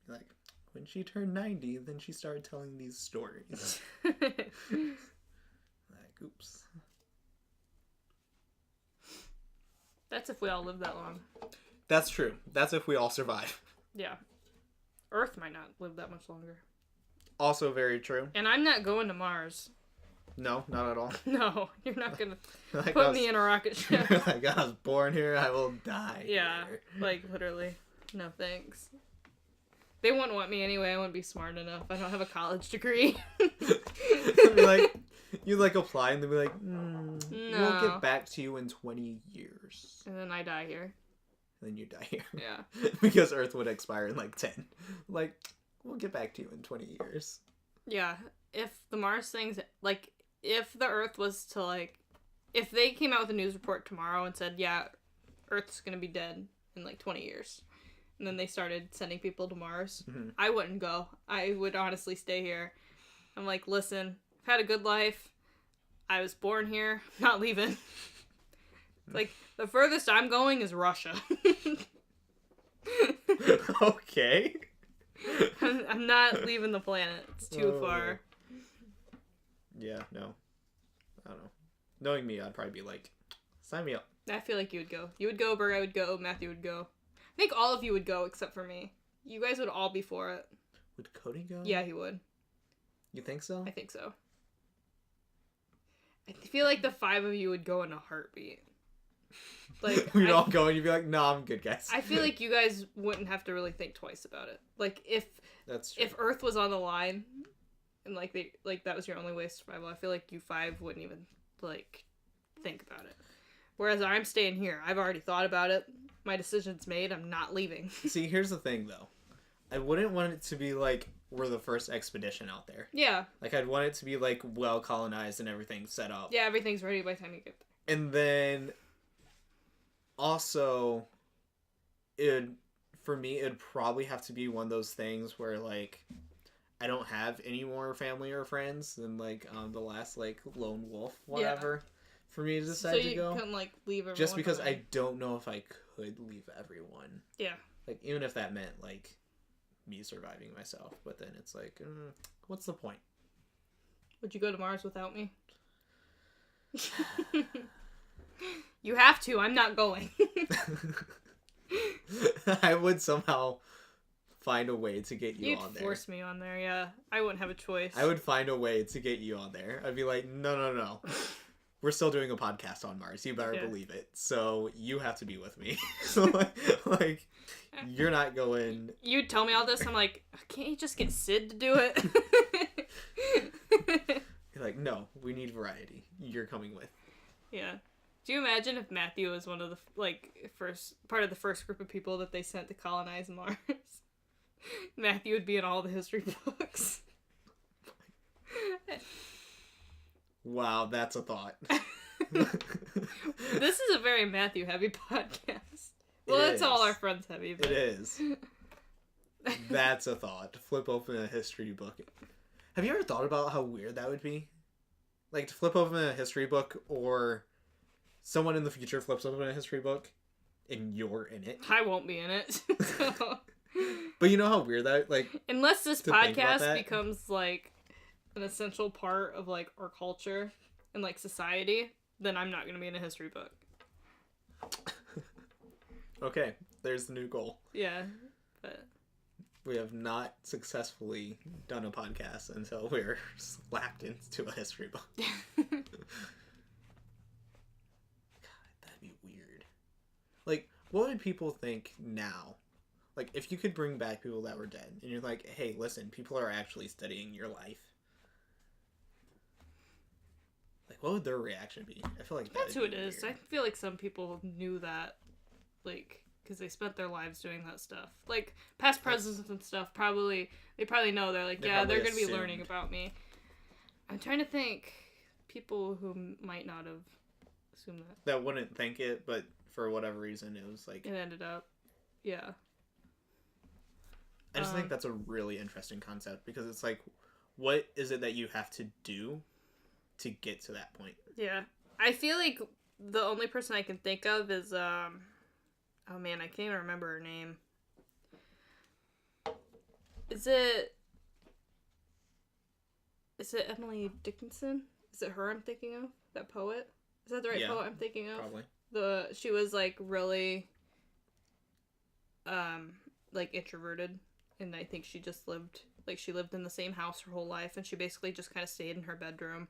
Like, when she turned 90, then she started telling these stories. Like, oops. That's if we all live that long. That's true. That's if we all survive. Yeah. Earth might not live that much longer. Also very true. And I'm not going to Mars. No, not at all. No, you're not gonna Like put me in a rocket ship. Like, I was born here, I will die Yeah, here. like literally. No thanks. They wouldn't want me anyway. I wouldn't be smart enough. I don't have a college degree. Be like, you like apply and they'll be like, No. we'll get back to you in 20 years. And then I die here. And then you die here. Yeah. Because Earth would expire in like 10. Like, we'll get back to you in 20 years. Yeah. If the Mars things, like, if the Earth was to, like, if they came out with a news report tomorrow and said, yeah, Earth's gonna be dead in like 20 years, and then they started sending people to Mars, I wouldn't go. I would honestly stay here. I'm like, listen, I've had a good life. I was born here. I'm not leaving. Like, the furthest I'm going is Russia. Okay. I'm not leaving the planet. It's too far. Yeah, no. I don't know. Knowing me, I'd probably be like, sign me up. I feel like you would go. You would go, Berg, I would go, Matthew would go. I think all of you would go except for me. You guys would all be for it. Would Cody go? Yeah, he would. You think so? I think so. I feel like the 5 of you would go in a heartbeat. Like, We'd all go and you'd be like, nah, I'm good, guys. I feel like you guys wouldn't have to really think twice about it. Like, That's true. if Earth was on the line, and like that was your only way of survival, I feel like U5 wouldn't even like think about it. Whereas I'm staying here. I've already thought about it. My decision's made. I'm not leaving. See, here's the thing though. I wouldn't want it to be like we're the first expedition out there. Yeah. Like I'd want it to be like well colonized and everything set up. Yeah, everything's ready by the time you get there. And then also for me it'd probably have to be one of those things where like I don't have any more family or friends than like the last like lone wolf whatever for me to decide to go. So you couldn't like leave everyone just because behind. I don't know if I could leave everyone. Yeah. Like even if that meant like me surviving myself, but then it's like what's the point? Would you go to Mars without me? You have to. I'm not going. I would somehow find a way to get you on there. You'd force me on there, yeah. I wouldn't have a choice. I would find a way to get you on there. I'd be like, no. We're still doing a podcast on Mars. You better believe it. So you have to be with me. So like, you're not going. You'd tell me all this. I'm like, can't you just get Sid to do it? You're like, no, we need variety. You're coming with. Yeah. Do you imagine if Matthew was one of the part of the first group of people that they sent to colonize Mars? Matthew would be in all the history books. Wow, that's a thought. This is a very Matthew heavy podcast. Well, it's all our friends heavy. But... It is. That's a thought. To flip open a history book. Have you ever thought about how weird that would be? Like to flip open a history book, or someone in the future flips open a history book and you're in it. I won't be in it. So... But you know how weird that like. Unless this podcast becomes like an essential part of like our culture and like society, then I'm not gonna be in a history book. Okay, there's the new goal. Yeah, but we have not successfully done a podcast until we're slapped into a history book. God, that'd be weird. Like, what would people think now? Like, if you could bring back people that were dead, and you're like, hey, listen, people are actually studying your life. Like, what would their reaction be? I feel like that's who it is. Weird. I feel like some people knew that, like, because they spent their lives doing that stuff. Like, past presidents and stuff, they probably know. They're like, they're going to be learning about me. I'm trying to think people who might not have assumed that. That wouldn't think it, but for whatever reason, it was like... It ended up, yeah. I just think that's a really interesting concept, because it's like, what is it that you have to do to get to that point? Yeah. I feel like the only person I can think of is, oh man, I can't even remember her name. Is it Emily Dickinson? Is it her I'm thinking of? That poet? Is that the right poet I'm thinking of? Probably. She was like really, like introverted. And I think she just lived in the same house her whole life, and she basically just kind of stayed in her bedroom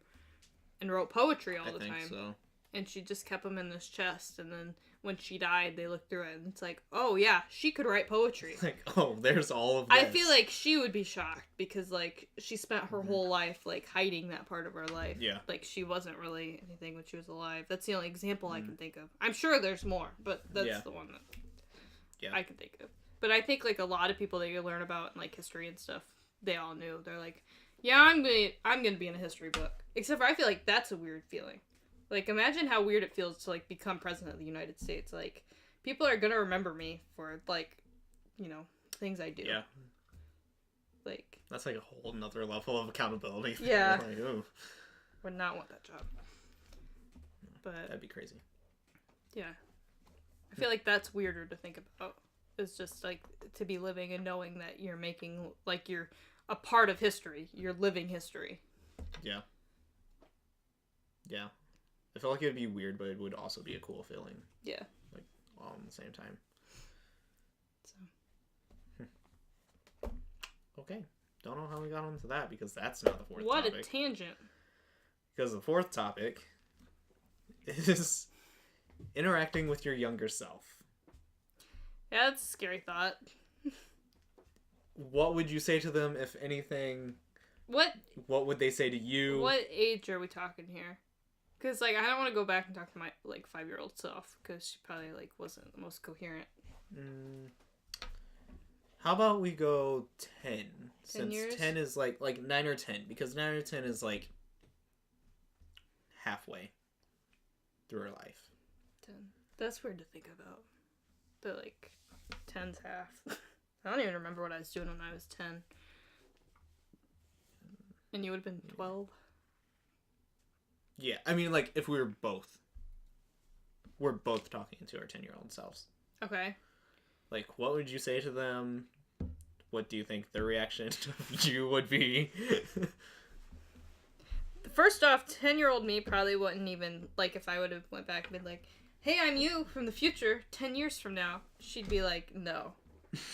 and wrote poetry all the time. I think so. And she just kept them in this chest, and then when she died, they looked through it, and it's like, oh yeah, she could write poetry. Like, oh, there's all of this. I feel like she would be shocked, because like she spent her whole life like hiding that part of her life. Yeah. Like she wasn't really anything when she was alive. That's the only example I can think of. I'm sure there's more, but that's the one that I can think of. But I think, like, a lot of people that you learn about in, like, history and stuff, they all knew. They're like, yeah, I'm gonna be in a history book. Except for I feel like that's a weird feeling. Like, imagine how weird it feels to, like, become president of the United States. Like, people are gonna remember me for, like, you know, things I do. Yeah. Like... That's, like, a whole nother level of accountability. Yeah. Like, ooh. Would not want that job. But... That'd be crazy. Yeah. I feel like that's weirder to think about. It's just, like, to be living and knowing that you're making, like, you're a part of history. You're living history. Yeah. Yeah. I feel like it would be weird, but it would also be a cool feeling. Yeah. Like, all at the same time. So. Okay. Don't know how we got onto that, because that's not the fourth topic. What a tangent. Because the fourth topic is interacting with your younger self. Yeah, that's a scary thought. What would you say to them, if anything, What would they say to you? What age are we talking here? Because, like, I don't want to go back and talk to my, like, 5-year-old self, because she probably, like, wasn't the most coherent. How about we go 10? 10 Since years? 10 is, like 9 or 10, because 9 or 10 is, like, halfway through her life. 10. That's weird to think about. But, like, 10's half. I don't even remember what I was doing when I was 10. And you would have been 12? Yeah, I mean, like, if we're both talking to our 10-year-old selves. Okay. Like, what would you say to them? What do you think their reaction to you would be? First off, 10-year-old me probably wouldn't even, like, if I would have went back and been like, hey, I'm you from the future, 10 years from now, she'd be like, no.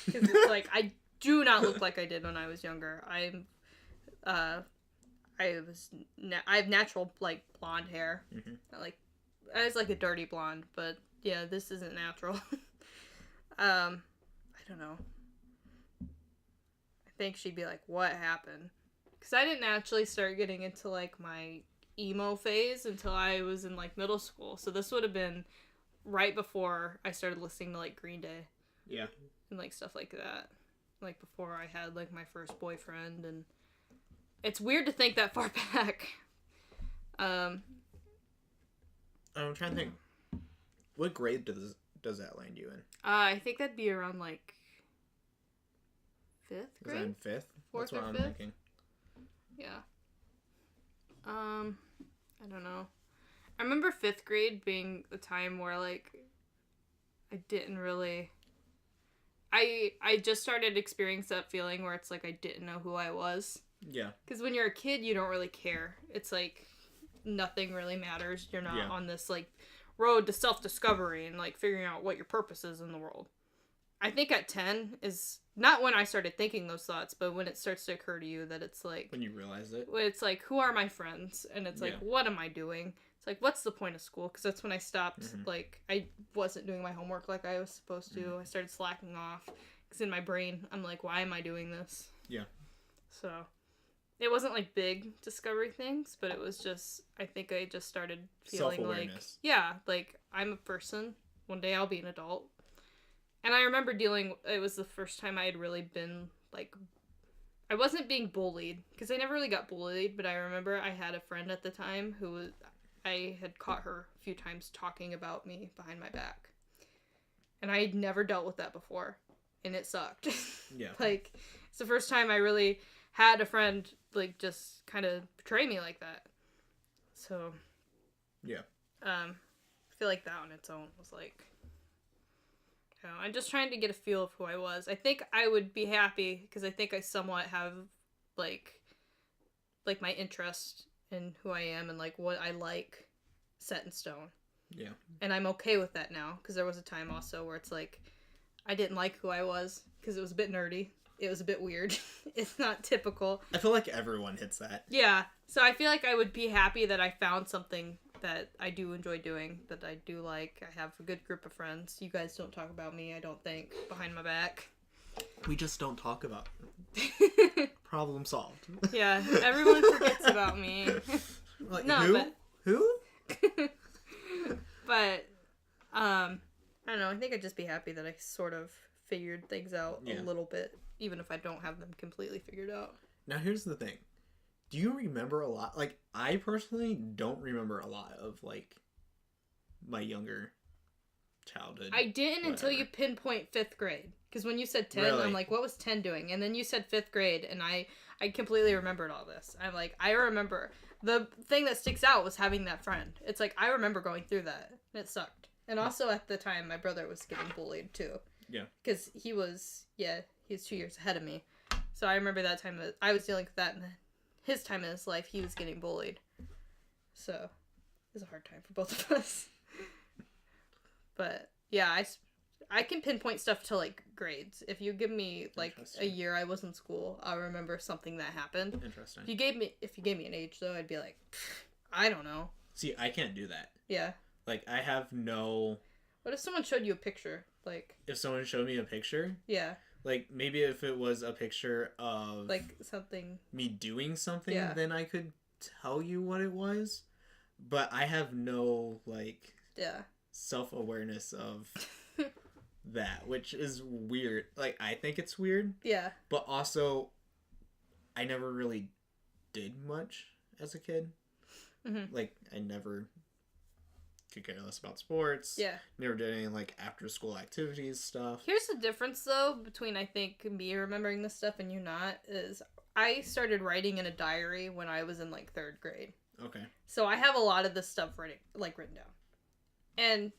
Because it's like, I do not look like I did when I was younger. I have natural, like, blonde hair. Like, I was like a dirty blonde, but yeah, this isn't natural. I don't know. I think she'd be like, what happened? Because I didn't actually start getting into, like, my emo phase until I was in, like, middle school. So this would have been right before I started listening to, like, Green Day. Yeah. And, like, stuff like that. Like, before I had, like, my first boyfriend. And it's weird to think that far back. I'm trying to think. What grade does that land you in? I think that'd be around, like, 5th Is that in grade? 5th? Fourth That's what or I'm fifth? thinking. Yeah. I don't know. I remember 5th grade being the time where, like, I didn't really... I just started experiencing that feeling where it's like I didn't know who I was. Yeah. Because when you're a kid, you don't really care. It's like nothing really matters. You're not on this, like, road to self-discovery and, like, figuring out what your purpose is in the world. I think at 10 is not when I started thinking those thoughts, but when it starts to occur to you that it's like... When you realize it? It's like, who are my friends? And it's like, what am I doing? It's like, what's the point of school? Because that's when I stopped, like, I wasn't doing my homework like I was supposed to. I started slacking off. Because in my brain, I'm like, why am I doing this? Yeah. So, it wasn't, like, big discovery things, but it was just, I think I just started feeling like, yeah, like, I'm a person. One day I'll be an adult. And I remember it was the first time I had really been, like, I wasn't being bullied, because I never really got bullied, but I remember I had a friend at the time I had caught her a few times talking about me behind my back. And I had never dealt with that before, and it sucked. Yeah. Like, it's the first time I really had a friend, like, just kind of betray me like that. So, yeah. I feel like that on its own was, like... I'm just trying to get a feel of who I was. I think I would be happy because I think I somewhat have, like my interest in who I am and, like, what I like set in stone. Yeah. And I'm okay with that now because there was a time also where it's like I didn't like who I was because it was a bit nerdy. It was a bit weird. It's not typical. I feel like everyone hits that. Yeah. So I feel like I would be happy that I found something that I do enjoy doing, that I do like. I have a good group of friends. You guys don't talk about me, I don't think, behind my back. We just don't talk about Problem solved. Yeah, everyone forgets about me. Like, No, who? but... Who? But, I don't know, I think I'd just be happy that I sort of figured things out a little bit, even if I don't have them completely figured out. Now, here's the thing. Do you remember a lot? Like, I personally don't remember a lot of, like, my younger childhood. I didn't until you pinpoint 5th grade. Because when you said 10, Really? I'm like, what was 10 doing? And then you said 5th grade, and I completely remembered all this. I'm like, I remember. The thing that sticks out was having that friend. It's like, I remember going through that. And it sucked. And also at the time, my brother was getting bullied, too. Yeah. Because he was 2 years ahead of me. So I remember that time that I was dealing with that, and his time in his life, he was getting bullied. So, it was a hard time for both of us. But, yeah, I can pinpoint stuff to, like, grades. If you give me, like, a year I was in school, I'll remember something that happened. Interesting. If you gave me an age, though, I'd be like, I don't know. See, I can't do that. Yeah. Like, I have no... What if someone showed you a picture? Like... If someone showed me a picture... Yeah. Like, maybe if it was a picture of Like something. me doing something, Yeah. then I could tell you what it was. But I have no, like, Yeah. self-awareness of that, which is weird. Like, I think it's weird, Yeah. but also I never really did much as a kid. Mm-hmm. Like, I never could care less about sports. Yeah. Never did any, like, after-school activities stuff. Here's the difference, though, between, I think, me remembering this stuff and you not, is I started writing in a diary when I was in, like, 3rd grade. Okay. So I have a lot of this stuff written down. And,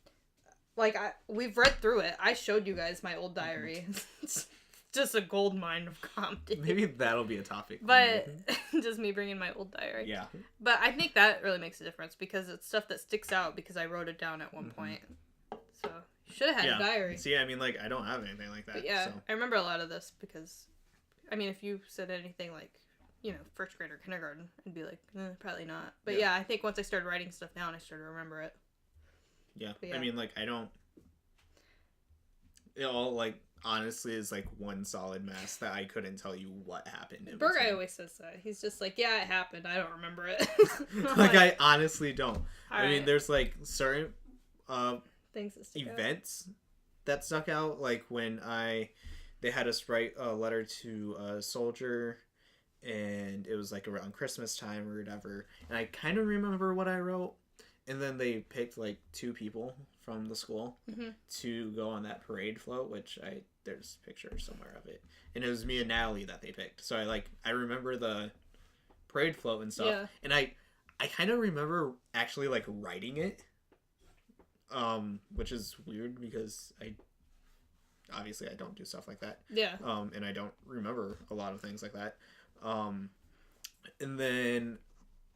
like, we've read through it. I showed you guys my old diary. It's just a gold mine of comedy. Maybe that'll be a topic. But just me bringing my old diary. Yeah. But I think that really makes a difference because it's stuff that sticks out because I wrote it down at one point. So you should have had a diary. See, I mean, like, I don't have anything like that. But yeah, So. I remember a lot of this because, I mean, if you said anything like, you know, 1st grade or kindergarten, I'd be like, probably not. But yeah, I think once I started writing stuff down, I started to remember it. Yeah. Yeah. I mean, like, I don't... It all, like, honestly is, like, one solid mess that I couldn't tell you what happened. Berg guy always says that. He's just like, yeah, it happened. I don't remember it. Like, I honestly don't. I mean, right. there's, like, certain Things that stick out. events that stuck out. Like, when they had us write a letter to a soldier, and it was, like, around Christmas time or whatever. And I kind of remember what I wrote. And then they picked, like, 2 people from the school to go on that parade float, which there's a picture somewhere of it. And it was me and Natalie that they picked. So I remember the parade float and stuff. Yeah. And I kind of remember actually, like, writing it. Which is weird because obviously I don't do stuff like that. Yeah. And I don't remember a lot of things like that. And then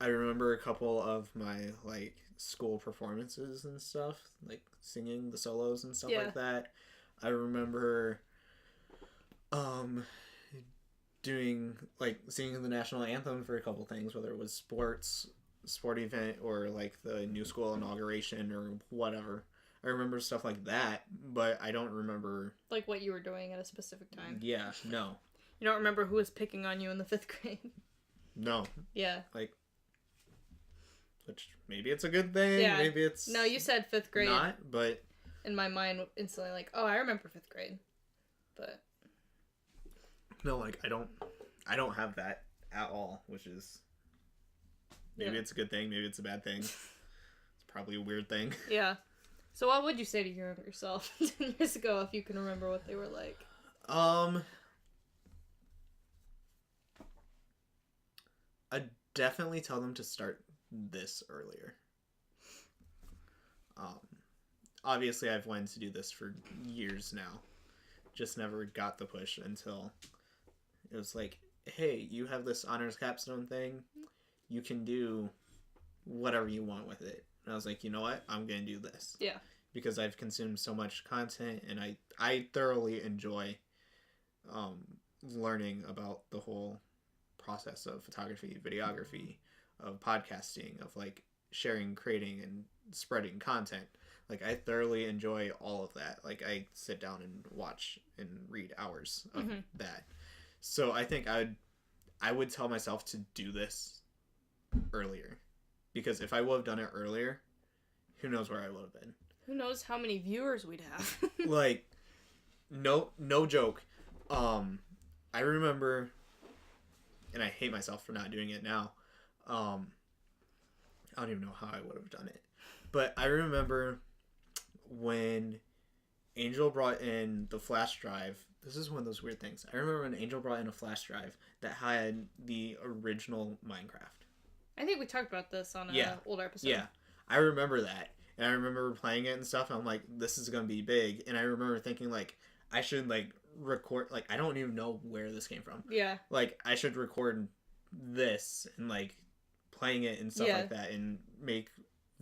I remember a couple of my, like, school performances and stuff, like singing the solos and stuff like that. I remember doing, like, singing the national anthem for a couple things, whether it was sport event or, like, the new school inauguration or whatever. I remember stuff like that, but I don't remember, like, what you were doing at a specific time. Yeah, no. You don't remember who was picking on you in the 5th grade? No. Yeah. Like, which maybe it's a good thing. Yeah. Maybe it's No, you said 5th grade. not, but In my mind, instantly, like, oh, I remember 5th grade. But no, like, I don't have that at all, which is maybe it's a good thing, maybe it's a bad thing. It's probably a weird thing. yeah. So what would you say to your younger self 10 years ago if you can remember what they were like? I'd definitely tell them to start this earlier. Obviously I've wanted to do this for years now. Just never got the push until it was like, hey, you have this honors capstone thing. You can do whatever you want with it. And I was like, you know what? I'm going to do this. Yeah. Because I've consumed so much content and I thoroughly enjoy learning about the whole process of photography, videography, of podcasting, of, like, sharing, creating, and spreading content. Like, I thoroughly enjoy all of that. Like, I sit down and watch and read hours of that. So I think I would tell myself to do this earlier. Because if I would have done it earlier, who knows where I would have been. Who knows how many viewers we'd have. Like, no joke. I remember, and I hate myself for not doing it now. I don't even know how I would have done it. But I remember when Angel brought in the flash drive. This is one of those weird things. I remember when Angel brought in a flash drive that had the original Minecraft. I think we talked about this on an older episode. Yeah, I remember that. And I remember playing it and stuff, and I'm like, this is going to be big. And I remember thinking, like, I should, like, record, like, I don't even know where this came from. Yeah. Like, I should record this and, like, playing it and stuff like that and make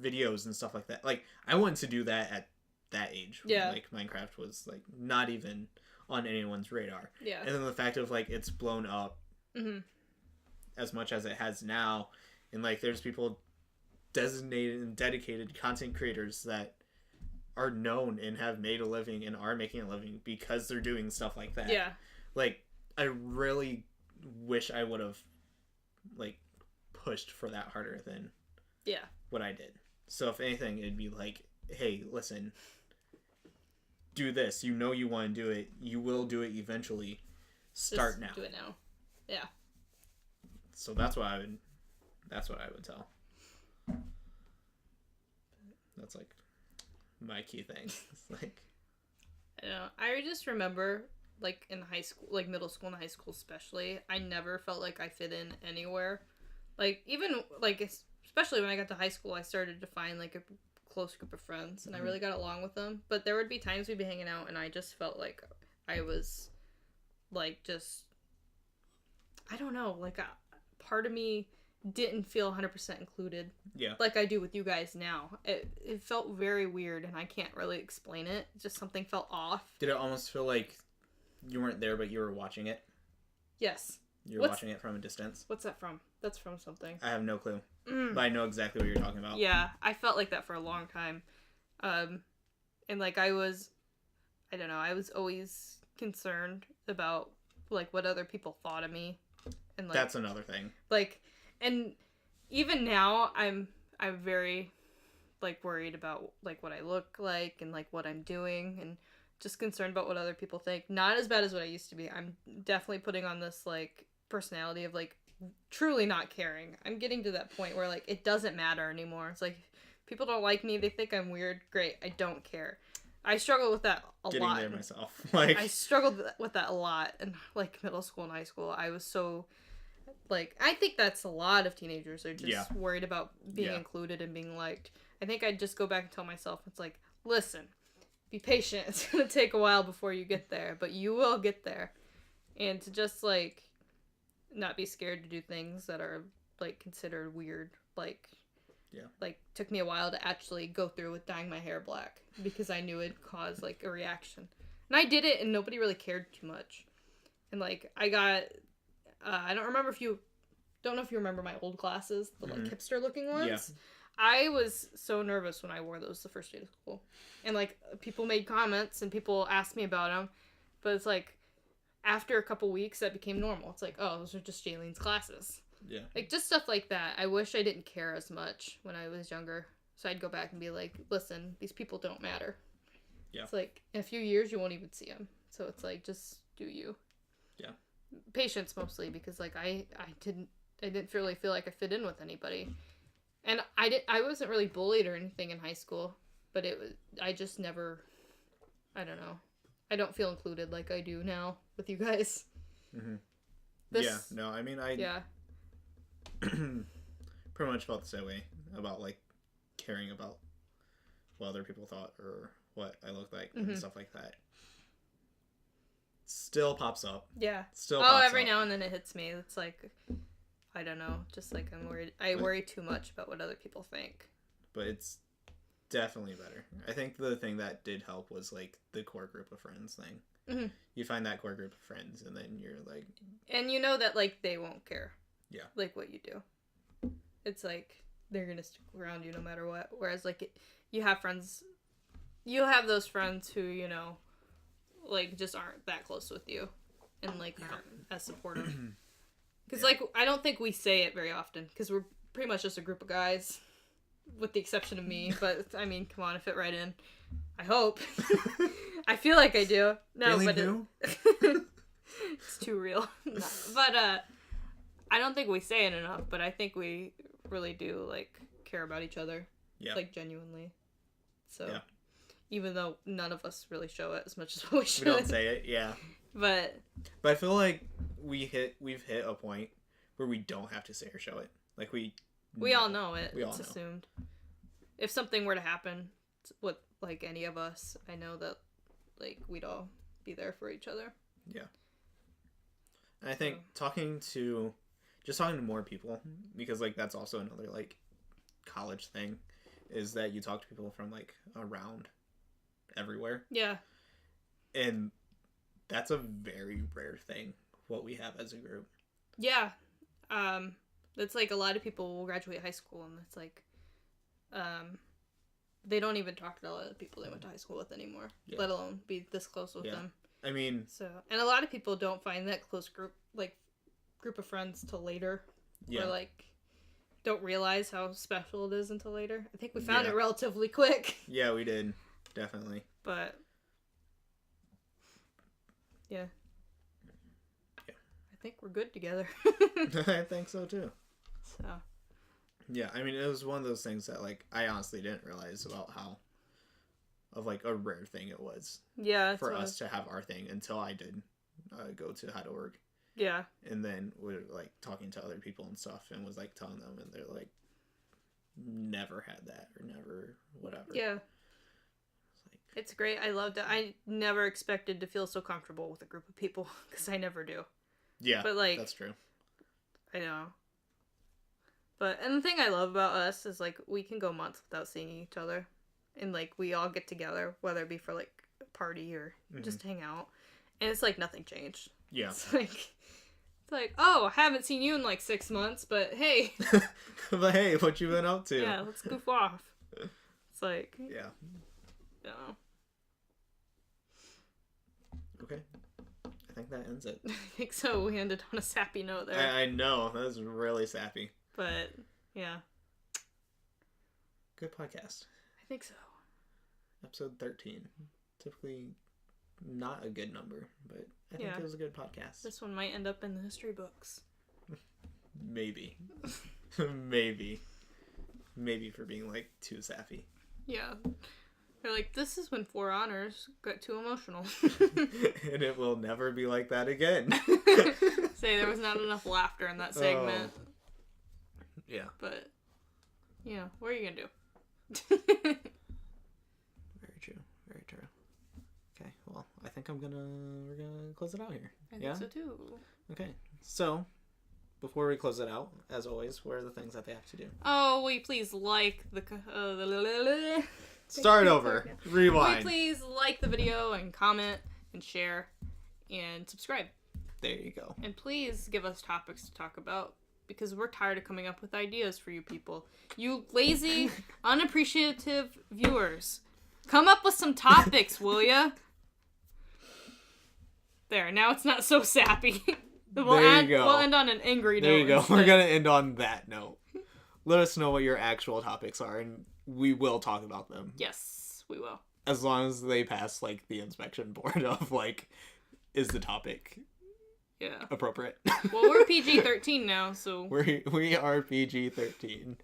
videos and stuff like that. Like, I wanted to do that at that age. Yeah. Like, Minecraft was, like, not even on anyone's radar. Yeah. And then the fact of, like, it's blown up as much as it has now. And, like, there's people designated and dedicated content creators that are known and have made a living and are making a living because they're doing stuff like that. Yeah. Like, I really wish I would have, like, pushed for that harder than what I did. So if anything, it'd be like, hey, listen, do this. You know you want to do it. You will do it eventually. Start now. Do it now. Yeah. So that's what I would tell. That's like my key thing. It's like, I don't know. I just remember, like, in high school, like middle school and high school especially, I never felt like I fit in anywhere. Like, even, like, especially when I got to high school, I started to find, like, a close group of friends, and I really got along with them. But there would be times we'd be hanging out, and I just felt like I was, like, just, I don't know, like, a part of me didn't feel 100% included. Yeah. Like I do with you guys now. It felt very weird, and I can't really explain it. Just something felt off. Did it almost feel like you weren't there, but you were watching it? Yes. You were watching it from a distance? What's that from? That's from something. I have no clue. But I know exactly what you're talking about. Yeah, I felt like that for a long time. And, like, I was always concerned about, like, what other people thought of me. And, like, that's another thing. Like, and even now, I'm very, like, worried about, like, what I look like and, like, what I'm doing, and just concerned about what other people think. Not as bad as what I used to be. I'm definitely putting on this, like, personality of, like, truly not caring. I'm getting to that point where, like, it doesn't matter anymore. It's like, people don't like me, they think I'm weird, great, I don't care. I struggle with that a lot. Getting there myself. Like, I struggled with that a lot in, like, middle school and high school. I was so, like, I think that's a lot of teenagers are just worried about being included and being liked. I think I'd just go back and tell myself, it's like, listen, be patient. It's going to take a while before you get there, but you will get there. And to just, like, not be scared to do things that are, like, considered weird. Like, took me a while to actually go through with dyeing my hair black because I knew it'd cause, like, a reaction. And I did it, and nobody really cared too much. And, like, I got... I don't know if you remember my old glasses, the, like, hipster-looking ones. Yeah. I was so nervous when I wore those the first day of school. And, like, people made comments, and people asked me about them. But it's, like, after a couple weeks, that became normal. It's like, oh, those are just Jaylene's glasses. Yeah. Like, just stuff like that. I wish I didn't care as much when I was younger. So I'd go back and be like, listen, these people don't matter. Yeah. It's like, in a few years, you won't even see them. So it's like, just do you. Yeah. Patience mostly, because, like, I didn't really feel like I fit in with anybody. And I wasn't really bullied or anything in high school, but I just never, I don't know. I don't feel included like I do now with you guys. Mm-hmm. Pretty much felt the same way about, like, caring about what other people thought or what I looked like and stuff like that. Still pops up. Yeah. Every now and then it hits me. It's like, I don't know, just like I'm worried. I worry too much about what other people think. But it's definitely better. I think the thing that did help was, like, the core group of friends thing. Mm-hmm. You find that core group of friends, and then you're like... And you know that, like, they won't care. Yeah. Like, what you do. It's like, they're gonna stick around you no matter what. Whereas, like, you have friends... You have those friends who, you know, like, just aren't that close with you. And, like, aren't as supportive. Because, like, I don't think we say it very often. Because we're pretty much just a group of guys. With the exception of me. But, I mean, come on, I fit right in. I hope. I feel like I do. No, really but it's too real. No. But I don't think we say it enough, but I think we really do, like, care about each other. Yeah. Like, genuinely. So, even though none of us really show it as much as we should. We don't say it, yeah. But I feel like we've hit a point where we don't have to say or show it. Like, we all know it. It's assumed. If something were to happen with, like, any of us, I know that, like, we'd all be there for each other. Yeah. And I think talking to more people, because, like, that's also another, like, college thing, is that you talk to people from, like, around everywhere. Yeah. And that's a very rare thing, what we have as a group. Yeah. It's like a lot of people will graduate high school, and it's like, they don't even talk to a lot of the people they went to high school with anymore, let alone be this close with them. I mean... So, and a lot of people don't find that close group of friends till later. Yeah. Or, like, don't realize how special it is until later. I think we found it relatively quick. Yeah, we did. Definitely. But... Yeah. I think we're good together. I think so, too. So... Yeah, I mean, it was one of those things that, like, I honestly didn't realize about how, of, like, a rare thing it was. Yeah. For us to have our thing until I did go to Heidelberg. Yeah. And then we're, like, talking to other people and stuff and was, like, telling them, and they're, like, never had that or never whatever. Yeah. It's great. I loved it. I never expected to feel so comfortable with a group of people, because I never do. Yeah, but, like, that's true. I know. But, and the thing I love about us is, like, we can go months without seeing each other. And, like, we all get together, whether it be for, like, a party or just hang out. And it's, like, nothing changed. Yeah. It's like, oh, I haven't seen you in, like, 6 months, but hey. But hey, what you been up to? Yeah, let's goof off. It's like. Yeah. No. Okay. I think that ends it. I think so. We ended on a sappy note there. I know. That was really sappy. But, yeah. Good podcast. I think so. Episode 13. Typically not a good number, but I think it was a good podcast. This one might end up in the history books. Maybe. Maybe for being, like, too sappy. Yeah. They're like, this is when For Honors got too emotional. And it will never be like that again. Say there was not enough laughter in that segment. Yeah. But, yeah, what are you going to do? Very true. Very true. Okay, well, I think we're gonna close it out here. I think so too. Okay, so before we close it out, as always, what are the things that they have to do? Oh, will you please like the Start over. Rewind. Will you please like the video and comment and share and subscribe? There you go. And please give us topics to talk about, because we're tired of coming up with ideas for you people. You lazy, unappreciative viewers. Come up with some topics, will ya? There, now it's not so sappy. We'll end on an angry note. There you go. Instead. We're gonna end on that note. Let us know what your actual topics are, and we will talk about them. Yes, we will. As long as they pass, like, the inspection board of, like, is the topic appropriate? Well, we're PG-13 now, so... We are PG-13.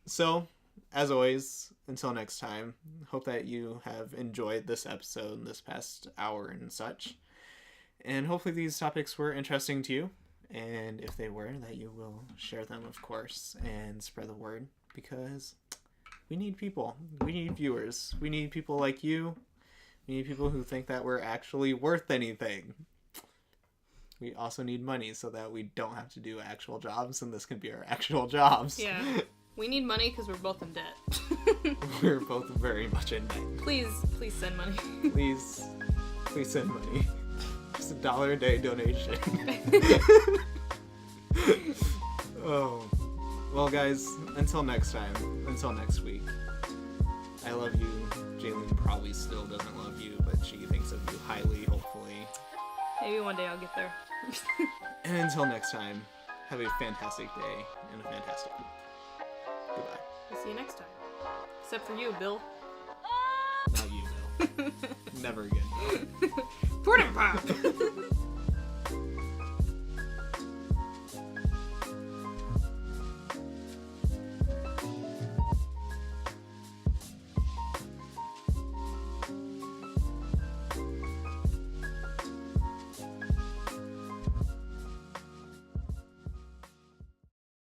So, as always, until next time, hope that you have enjoyed this episode, this past hour and such. And hopefully these topics were interesting to you. And if they were, that you will share them, of course, and spread the word. Because we need people. We need viewers. We need people like you. We need people who think that we're actually worth anything. We also need money so that we don't have to do actual jobs, and this can be our actual jobs. Yeah. We need money because we're both in debt. We're both very much in debt. Please send money. Please send money. Just $1 a day donation. Oh. Well, guys, until next time. Until next week. I love you. Jaylene probably still doesn't love you, but she thinks of you highly, hopefully. Maybe one day I'll get there. And until next time, have a fantastic day and a fantastic week. Goodbye. We'll see you next time. Except for you, Bill. Not you, Bill. Never again. Porta Pop!